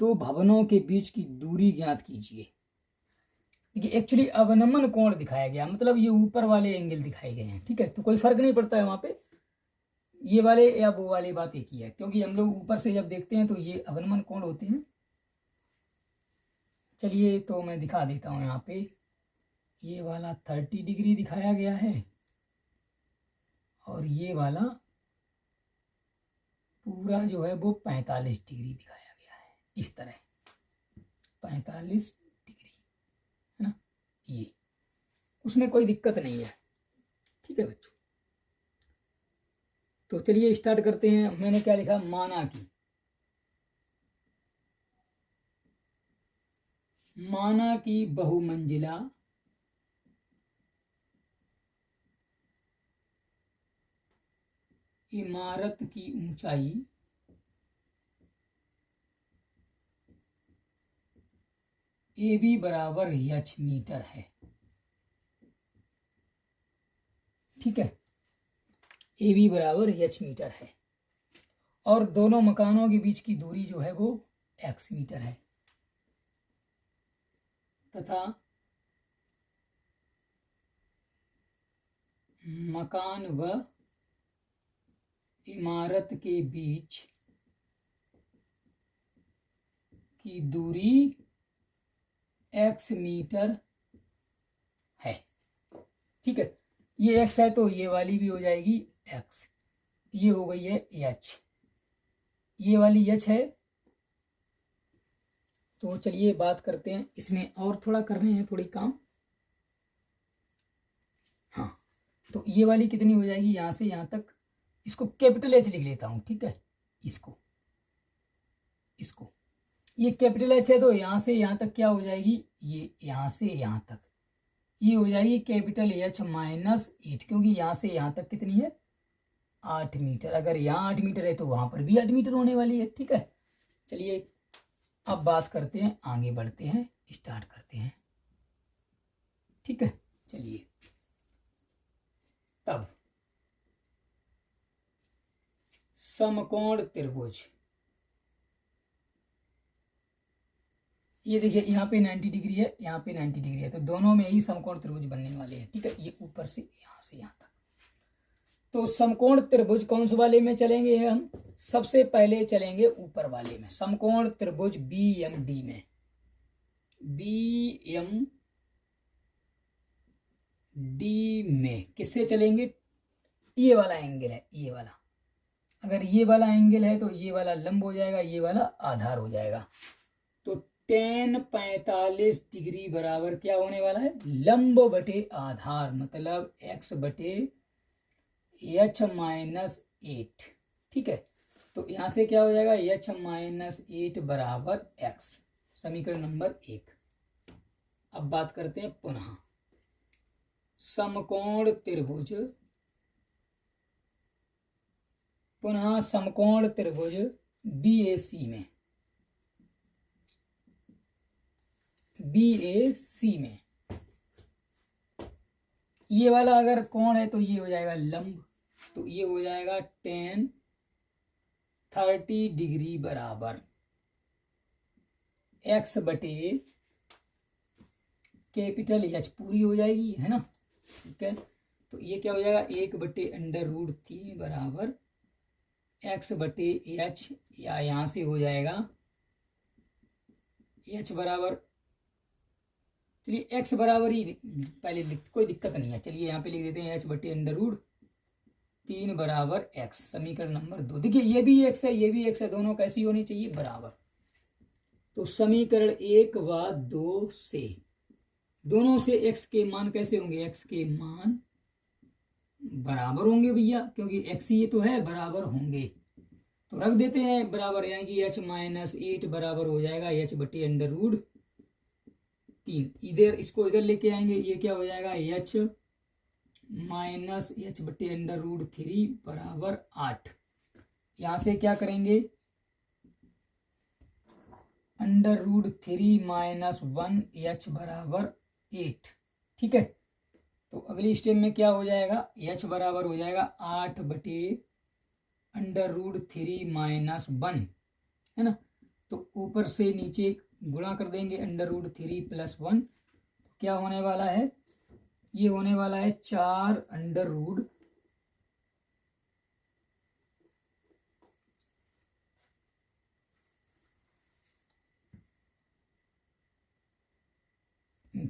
दो भवनों के बीच की दूरी ज्ञात कीजिए। देखिए एक्चुअली अवनमन कोण दिखाया गया, मतलब ये ऊपर वाले एंगल दिखाए गए हैं। ठीक है, तो कोई फर्क नहीं पड़ता है वहां पे, ये वाले या वो वाले बात एक ही है, क्योंकि हम लोग ऊपर से जब देखते हैं तो ये अवनमन कोण होते हैं। चलिए तो मैं दिखा देता हूँ, यहाँ पे ये वाला 30 डिग्री दिखाया गया है और ये वाला पूरा जो है वो 45 डिग्री दिखाया गया है, इस तरह 45 डिग्री है ना, ये उसमें कोई दिक्कत नहीं है। ठीक है बच्चों, तो चलिए स्टार्ट करते हैं। मैंने क्या लिखा, माना कि बहुमंजिला इमारत की ऊंचाई AB बराबर h मीटर है। ठीक है, AB बराबर h मीटर है और दोनों मकानों के बीच की दूरी जो है वो x मीटर है, तथा मकान व इमारत के बीच की दूरी x मीटर है। ठीक है, ये x है तो ये वाली भी हो जाएगी x, ये हो गई है h, ये वाली h है। तो चलिए बात करते हैं, इसमें और थोड़ा करने हैं, थोड़ी काम। हाँ, तो ये वाली कितनी हो जाएगी, यहाँ से यहाँ तक, इसको कैपिटल H लिख लेता हूँ। ठीक है, इसको ये कैपिटल H है तो यहाँ से यहाँ तक क्या हो जाएगी, ये यहाँ से यहाँ तक ये हो जाएगी कैपिटल H -8, क्योंकि यहाँ से यहाँ तक कितनी है, 8 मीटर। अगर यहाँ 8 मीटर है तो वहां पर भी 8 मीटर होने वाली है। ठीक है, चलिए अब बात करते हैं, आगे बढ़ते हैं, स्टार्ट करते हैं। ठीक है, चलिए तब समकोण त्रिभुज, ये देखिए यहाँ पे 90 डिग्री है, यहाँ पे 90 डिग्री है, तो दोनों में ही समकोण त्रिभुज बनने वाले हैं। ठीक है, ये ऊपर से यहाँ तक। तो समकोण त्रिभुज कौन से वाले में चलेंगे हम, सबसे पहले चलेंगे ऊपर वाले में, समकोण त्रिभुज BMD में। BMD में किससे चलेंगे, ये वाला एंगल है, ये वाला, अगर ये वाला एंगल है तो ये वाला लंब हो जाएगा, ये वाला आधार हो जाएगा। तो tan 45 डिग्री बराबर क्या होने वाला है, लंब बटे आधार, मतलब x बटे h -8। ठीक है, तो यहां से क्या हो जाएगा, h -8 बराबर x, समीकरण नंबर 1। अब बात करते हैं पुनः समकोण त्रिभुज, BAC में, ये वाला अगर कोण है तो ये हो जाएगा लंब, तो ये हो जाएगा tan 30 डिग्री बराबर x बटे कैपिटल H पूरी हो जाएगी, है ना। ठीक है, तो ये क्या हो जाएगा, 1/√3 बराबर x बटे H, या यहां से हो जाएगा H बराबर, चलिए x बराबर ही पहले कोई दिक्कत नहीं है, चलिए यहाँ पे लिख देते हैं h बटे √3 बराबर x, समीकरण नंबर 2। देखिए ये भी x है, ये भी x है, दोनों कैसी होनी चाहिए, बराबर। तो समीकरण 1 व 2 से दोनों से x के मान कैसे होंगे, x के मान बराबर होंगे भैया, क्योंकि x ये तो है, बराबर होंगे। तो रख देते हैं बराबर, यानी कि h माइनस 8 बराबर हो जाएगा h बटे अंडर रूट 3। इधर इसको इधर लेके आएंगे, ये क्या हो जाएगा, h माइनस h बटे अंडर रूट 3 बराबर 8। यहां से क्या करेंगे, अंडर रूट 3 माइनस 1 h बराबर 8। ठीक है, तो अगली स्टेप में क्या हो जाएगा, h बराबर हो जाएगा 8 बटे अंडर रूट 3 माइनस 1, है ना। तो ऊपर से नीचे गुणा कर देंगे, अंडर रूट 3 प्लस 1, तो क्या होने वाला है, ये होने वाला है 4 अंडर रूट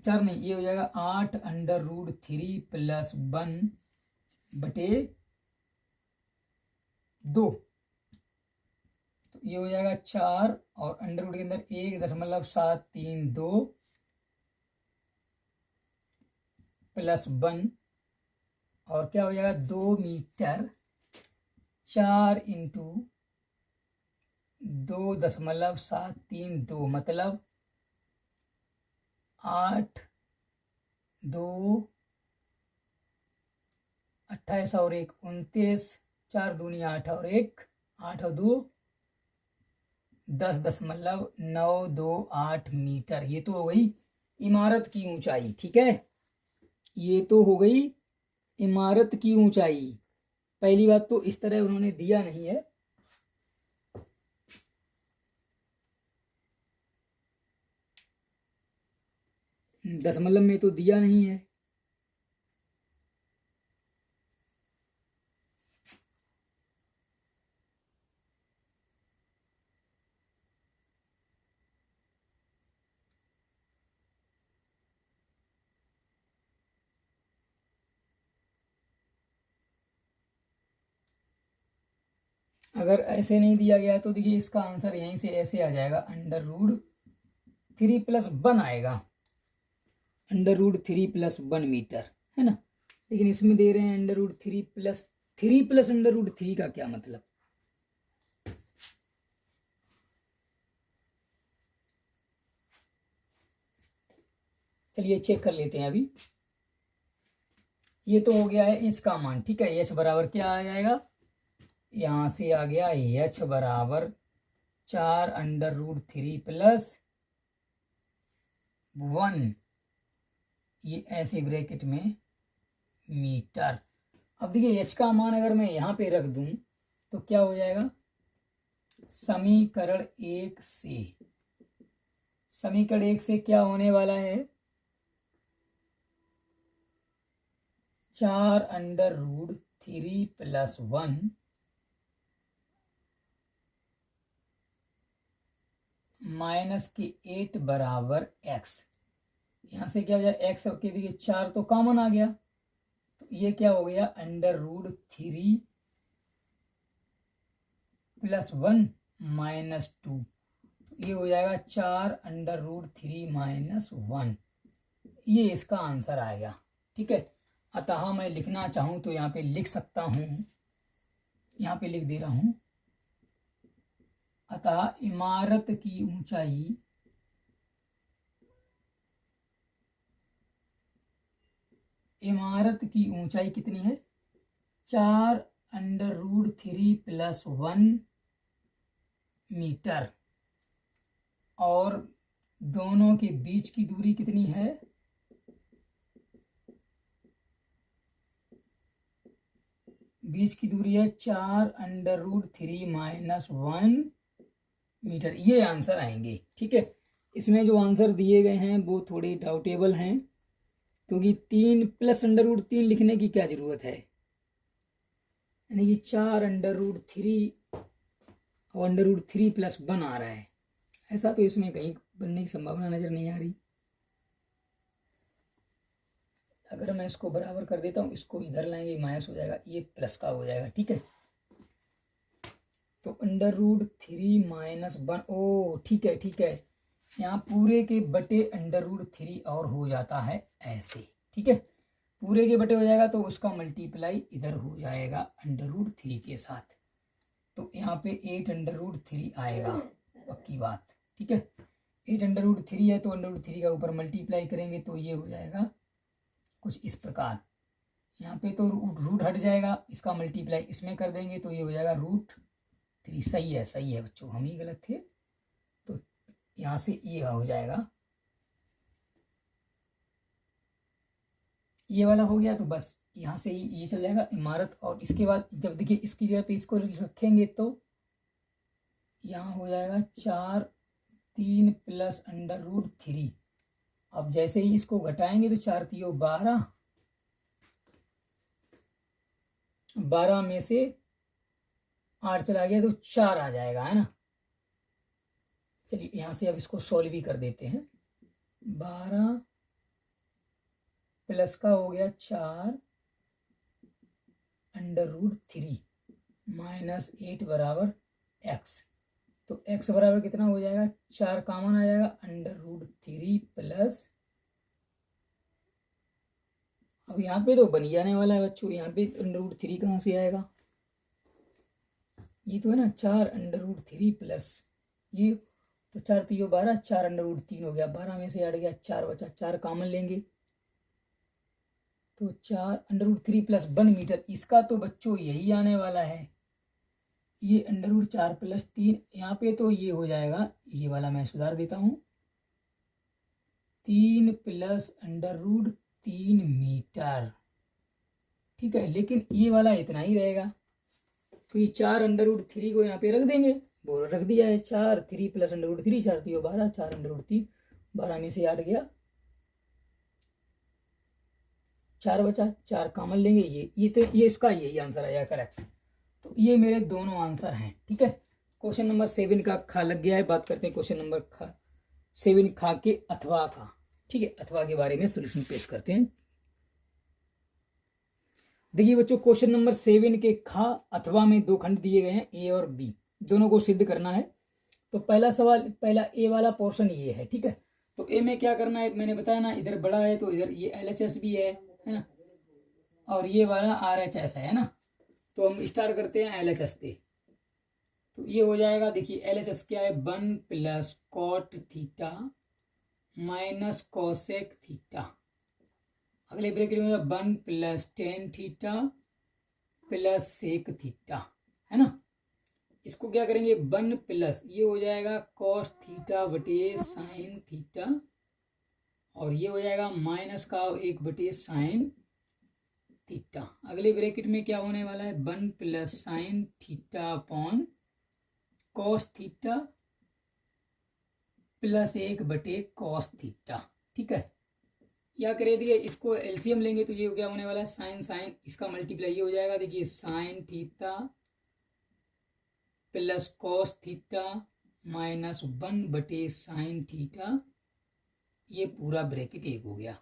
4 नहीं, ये हो जाएगा 8 अंडर रूट 3 प्लस 1 बटे 2। तो ये हो जाएगा 4 और अंडर रूट के अंदर 1.732 प्लस 1 और क्या हो जाएगा 2 मीटर, 4 इंटू 2.732 मतलब 8 2 28 और 1 29, 4 दूनी 8 और 1 8 और 2 10.928 मीटर। ये तो हो गई इमारत की ऊंचाई। ठीक है, ये तो हो गई इमारत की ऊंचाई। पहली बात तो इस तरह उन्होंने दिया नहीं है, दशमलव में तो दिया नहीं है। अगर ऐसे नहीं दिया गया तो देखिए इसका आंसर यहीं से ऐसे आ जाएगा, अंडर रूट 3 प्लस 1 आएगा, अंडर रूट 3 प्लस 1 मीटर, है ना। लेकिन इसमें दे रहे हैं under root 3 plus under root 3 का क्या मतलब, चलिए चेक कर लेते हैं अभी। ये तो हो गया है एच का मान। ठीक है, एच बराबर क्या आ जाएगा, यहां से आ गया एच बराबर 4 अंडर रूट 3 प्लस 1, ये ऐसे ब्रैकेट में मीटर। अब देखिए एच का मान अगर मैं यहां पे रख दूं तो क्या हो जाएगा, समीकरण 1 से क्या होने वाला है, 4 अंडर रूट 3 प्लस 1 माइनस के 8 बराबर एक्स। यहां से क्या हो जाए, एक्स के देखिए 4 तो कॉमन आ गया, तो ये क्या हो गया, अंडर रूट 3 प्लस 1 माइनस 2, ये हो जाएगा 4 अंडर रूट 3 माइनस 1। ये इसका आंसर आएगा। ठीक है, अतः मैं लिखना चाहूं तो यहाँ पे लिख सकता हूं, यहाँ पे लिख दे रहा हूं, अतः इमारत की ऊंचाई कितनी है, 4 अंडर रूट 3 प्लस 1 मीटर, और दोनों के बीच की दूरी कितनी है, बीच की दूरी है 4 अंडर रूट 3 माइनस 1 मीटर। ये आंसर आएंगे। ठीक है, इसमें जो आंसर दिए गए हैं वो थोड़े डाउटेबल हैं, क्योंकि 3 प्लस अंडर रूट 3 लिखने की क्या जरूरत है, यानी कि 4 अंडर रूट 3 और अंडर रूट 3 प्लस 1 आ रहा है, ऐसा तो इसमें कहीं बनने की संभावना नजर नहीं आ रही। अगर मैं इसको बराबर कर देता हूँ, इसको इधर लाएंगे माइनस हो जाएगा, ये प्लस का हो जाएगा। ठीक है, तो अंडर रूट 3 माइनस 1, ओ ठीक है यहाँ पूरे के बटे √3 और हो जाता है ऐसे, ठीक है। पूरे के बटे हो जाएगा तो उसका मल्टीप्लाई इधर हो जाएगा √3 के साथ, तो यहाँ पे 8 √3 आएगा, पक्की बात, ठीक है। 8 √3 है तो √3 का ऊपर मल्टीप्लाई करेंगे तो ये हो जाएगा कुछ इस प्रकार। यहाँ पे तो रूट हट जाएगा, इसका मल्टीप्लाई इसमें कर देंगे तो ये हो जाएगा √3। सही है बच्चों, हम ही गलत थे। तो यहाँ से ये हो जाएगा, ये वाला हो गया, तो बस यहाँ से ही ये चल जाएगा इमारत। और इसके बाद जब देखिए इसकी जगह पे इसको रखेंगे तो यहाँ हो जाएगा 4 3 प्लस √3। अब जैसे ही इसको घटाएंगे तो 4 3 12, 12 में से 8 चला गया तो 4 आ जाएगा, है ना। चलिए यहाँ से अब इसको सॉल्व भी कर देते हैं। 12 प्लस का हो गया 4 √3 माइनस 8 बराबर x। तो x बराबर कितना हो जाएगा, 4 कॉमन आ जाएगा, √3 प्लस, अब यहाँ पे तो बन ही जाने वाला है बच्चों। यहाँ पे √3 कहाँ से आएगा, ये तो है ना 4 √3 प्लस ये, तो 4 3 12, 4 √3 हो गया, 12 में से हट गया 4 बचा, 4 कॉमन लेंगे तो 4 √3 प्लस 1 मीटर। इसका तो बच्चों यही आने वाला है, ये √4 प्लस 3, यहाँ पे तो ये हो जाएगा, ये वाला मैं सुधार देता हूँ, 3 प्लस √3 मीटर, ठीक है। लेकिन ये वाला इतना ही रहेगा, तो ये 4 √3 को यहाँ पे रख देंगे, वो रख दिया है, 4 3 प्लस √3, 4 3 12, 4 √3, 12 में से 8 गया, 4 बचा, 4 कॉमन लेंगे, ये इसका यही आंसर आया करेक्ट। तो ये मेरे दोनों आंसर हैं, ठीक है। क्वेश्चन नंबर 7 का खा लग गया है। बात करते हैं क्वेश्चन नंबर 7 खा के अथवा का, ठीक है। अथवा के बारे में सोल्यूशन पेश करते हैं। देखिए बच्चों, क्वेश्चन नंबर 7 के खा अथवा में 2 खंड दिए गए हैं, ए और बी, दोनों को सिद्ध करना है। तो पहला सवाल, पहला ए वाला पोर्शन ये है, ठीक है। तो ए में क्या करना है, मैंने बताया ना, इधर बड़ा है तो इधर ये LHS भी है ना, और ये वाला RHS है ना। तो हम स्टार्ट करते हैं LHS से। तो ये हो जाएगा, देखिए LHS क्या है, 1 plus cot theta minus cosec theta, अगले ब्रैकेट में 1 plus tan theta plus sec theta, है ना। इसको क्या करेंगे, 1 प्लस ये हो जाएगा कॉस थीटा बटे साइन थीटा, और ये हो जाएगा माइनस का 1 बटे साइन थीटा। अगले ब्रैकेट में क्या होने वाला है, 1 plus sine theta upon cos theta plus 1 बटे कॉस थीटा, ठीक है। या करे दिए, इसको एलसीएम लेंगे तो ये क्या होने वाला है, साइन साइन, इसका मल्टीप्लाई ये हो जाएगा, देखिए sign theta plus cos theta minus 1 बटे साइन थीटा, ये पूरा ब्रैकेट 1 हो गया।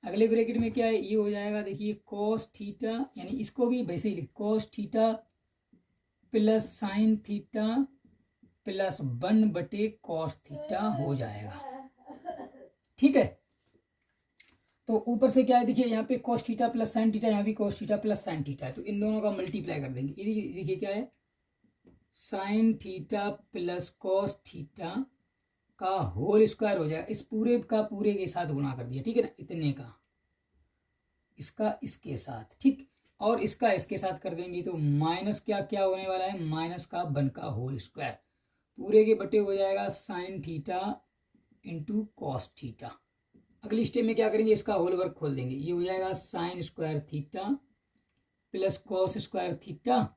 अगले ब्रैकेट में क्या है, ये हो जाएगा, देखिए कॉस थीटा, यानी इसको भी वैसे ही लिख, cos theta plus sine theta plus 1 बटे कॉस थीटा हो जाएगा, ठीक है। तो ऊपर से क्या है, देखिए यहाँ पे cos theta plus sine theta, यहाँ भी cos theta plus sine theta है, तो इन दोनों का मल्टीप्लाई कर देंगे। ये देखिए क्या है, sine theta plus cos theta का होल स्क्वायर हो जाएगा, इस पूरे का पूरे के साथ गुणा कर दिया, ठीक है ना, इतने का इसका इसके साथ, ठीक, और इसका इसके साथ कर देंगे तो माइनस क्या क्या होने वाला है, माइनस का 1 का होल स्क्वायर, पूरे के बटे हो जाएगा sine theta into cos theta. अगली स्टेप में क्या करेंगे, इसका होल वर्क खोल देंगे, ये हो जाएगा sine square theta plus cos square theta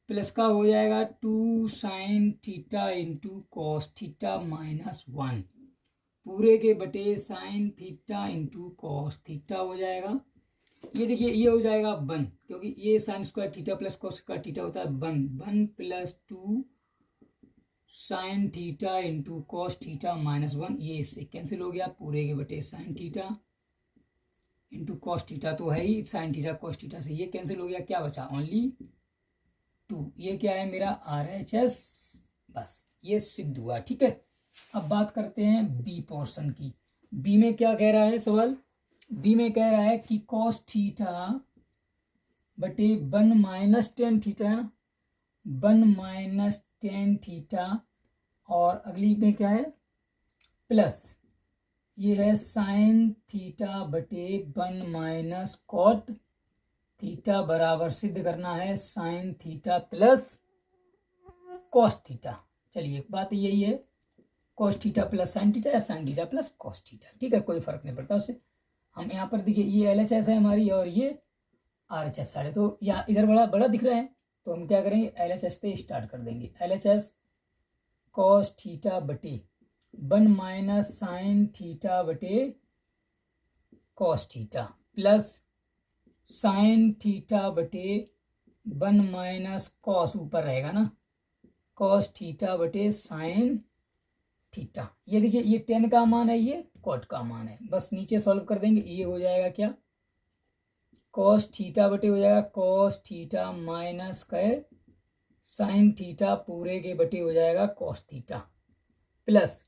plus का हो जाएगा 2 sine theta into cos theta minus 1, पूरे के बटे sine theta into cos theta हो जाएगा। ये देखिए ये हो जाएगा 1, क्योंकि ये sine square theta plus cos square theta होता है 1 plus 2 sine theta into cos theta minus 1, ये इससे कैंसिल हो गया, पूरे के बटे sine theta into cos theta तो है ही, साइन थीटा कॉस थीटा से ये कैंसिल हो गया, क्या बचा ओनली 2, ये क्या है मेरा RHS, बस ये सिद्ध हुआ, ठीक है। अब बात करते हैं बी पोर्शन की। बी में क्या कह रहा है सवाल? बी में कह रहा है कि कॉस थीटा बटे 1 माइनस टेन थीटा है ना, 1 माइनस टेन थीटा, और अगली में क्या है प्लस ये है साइन थीटा बटे 1 माइनस कॉट थीटा बराबर सिद्ध करना है sine theta plus cos theta. चलिए बात यही है, cos theta plus sine theta या sine theta plus cos theta, ठीक है, कोई फर्क नहीं पड़ता उससे। हम यहाँ पर देखिए ये LHS है हमारी और ये RHS साढ़े, तो यहाँ इधर बड़ा बड़ा दिख रहा है तो हम क्या करेंगे LHS पे स्टार्ट कर देंगे। LHS कॉस थीटा बटे 1 माइनस साइन थीटा बटे cos theta plus sine theta बटे 1 माइनस कॉस ऊपर रहेगा ना, कॉस थीटा बटे साइन थीटा। ये देखिए ये टेन का मान है, ये कॉट का मान है, बस नीचे सॉल्व कर देंगे। ये हो जाएगा क्या, कॉस थीटा बटे हो जाएगा कॉस थीटा माइनस के साइन थीटा पूरे के बटे हो जाएगा कॉस थीटा, प्लस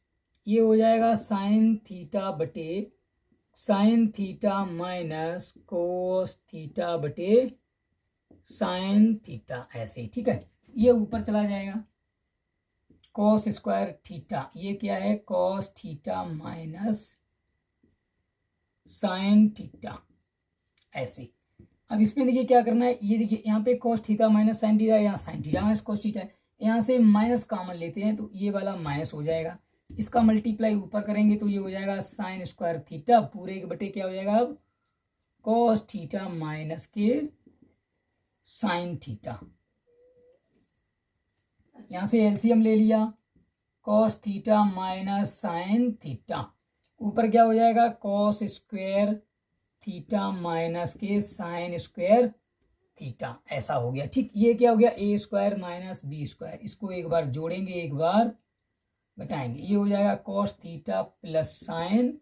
ये हो जाएगा साइन थीटा बटे sign theta minus cos theta बटे साइन थीटा, ऐसे, ठीक है। ये ऊपर चला जाएगा कॉस स्क्वायर थीटा, ये क्या है cos theta minus sine theta, ऐसे। अब इसमें देखिए क्या करना है, ये देखिए यहाँ पे cos theta minus sine theta, यहाँ sine theta minus cos theta है, यहाँ से माइनस कॉमन लेते हैं तो ये वाला माइनस हो जाएगा, इसका मल्टीप्लाई ऊपर करेंगे तो ये हो जाएगा साइन स्क्वायर थीटा पूरे के बटे क्या हो जाएगा अब कॉस थीटा माइनस के साइन थीटा। यहाँ से एलसीएम ले लिया, cos theta minus sine theta, ऊपर क्या हो जाएगा कॉस स्क्वायर थीटा माइनस के साइन स्क्वायर थीटा, ऐसा हो गया, ठीक। ये क्या हो गया ए स्क्वायर माइनस बी स्क्वायर, इसको एक बार जोड़ेंगे एक बार घटाएंगे, ये हो जाएगा cos theta plus sine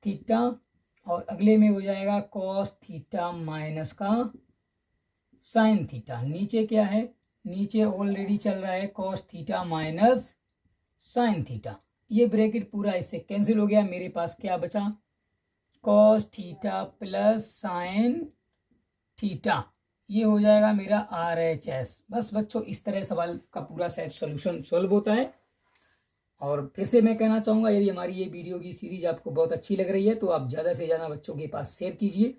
theta, और अगले में हो जाएगा कॉस थीटा माइनस का साइन थीटा। नीचे क्या है, नीचे ऑलरेडी चल रहा है cos theta minus sine theta, ये ब्रैकेट पूरा इससे कैंसिल हो गया, मेरे पास क्या बचा cos theta plus sine theta, ये हो जाएगा मेरा RHS। बस बच्चों इस तरह सवाल का पूरा सेट सॉल्यूशन सॉल्व होता है। और फिर से मैं कहना चाहूँगा यदि हमारी ये वीडियो की सीरीज आपको बहुत अच्छी लग रही है तो आप ज़्यादा से ज़्यादा बच्चों के पास शेयर कीजिए,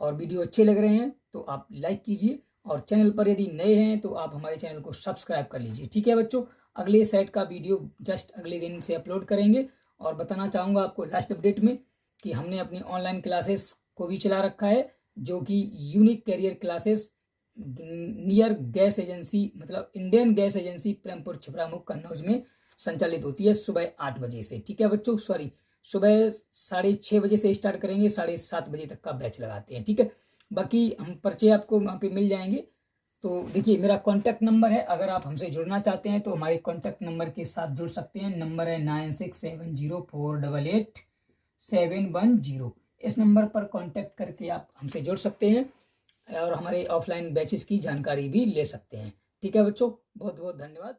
और वीडियो अच्छे लग रहे हैं तो आप लाइक कीजिए, और चैनल पर यदि नए हैं तो आप हमारे चैनल को सब्सक्राइब कर लीजिए, ठीक है बच्चों। अगले सेट का वीडियो जस्ट अगले दिन से अपलोड करेंगे। और बताना चाहूँगा आपको लास्ट अपडेट में कि हमने अपनी ऑनलाइन क्लासेस को भी चला रखा है, जो कि unique career classes near gas agency, मतलब Indian gas agency Prempur Chhibramau Kannauj में संचालित होती है सुबह 8 बजे से, ठीक है बच्चों, सॉरी सुबह 6:30 बजे से स्टार्ट करेंगे, 7:30 बजे तक का बैच लगाते हैं, ठीक है। बाकी हम पर्चे आपको वहाँ पे मिल जाएंगे। तो देखिए मेरा कॉन्टैक्ट नंबर है, अगर आप हमसे जुड़ना चाहते हैं तो हमारे कॉन्टैक्ट नंबर के साथ जुड़ सकते हैं। नंबर है 9670488710। इस नंबर पर कॉन्टैक्ट करके आप हमसे जुड़ सकते हैं और हमारे ऑफलाइन बैचेस की जानकारी भी ले सकते हैं, ठीक है बच्चों। बहुत बहुत धन्यवाद।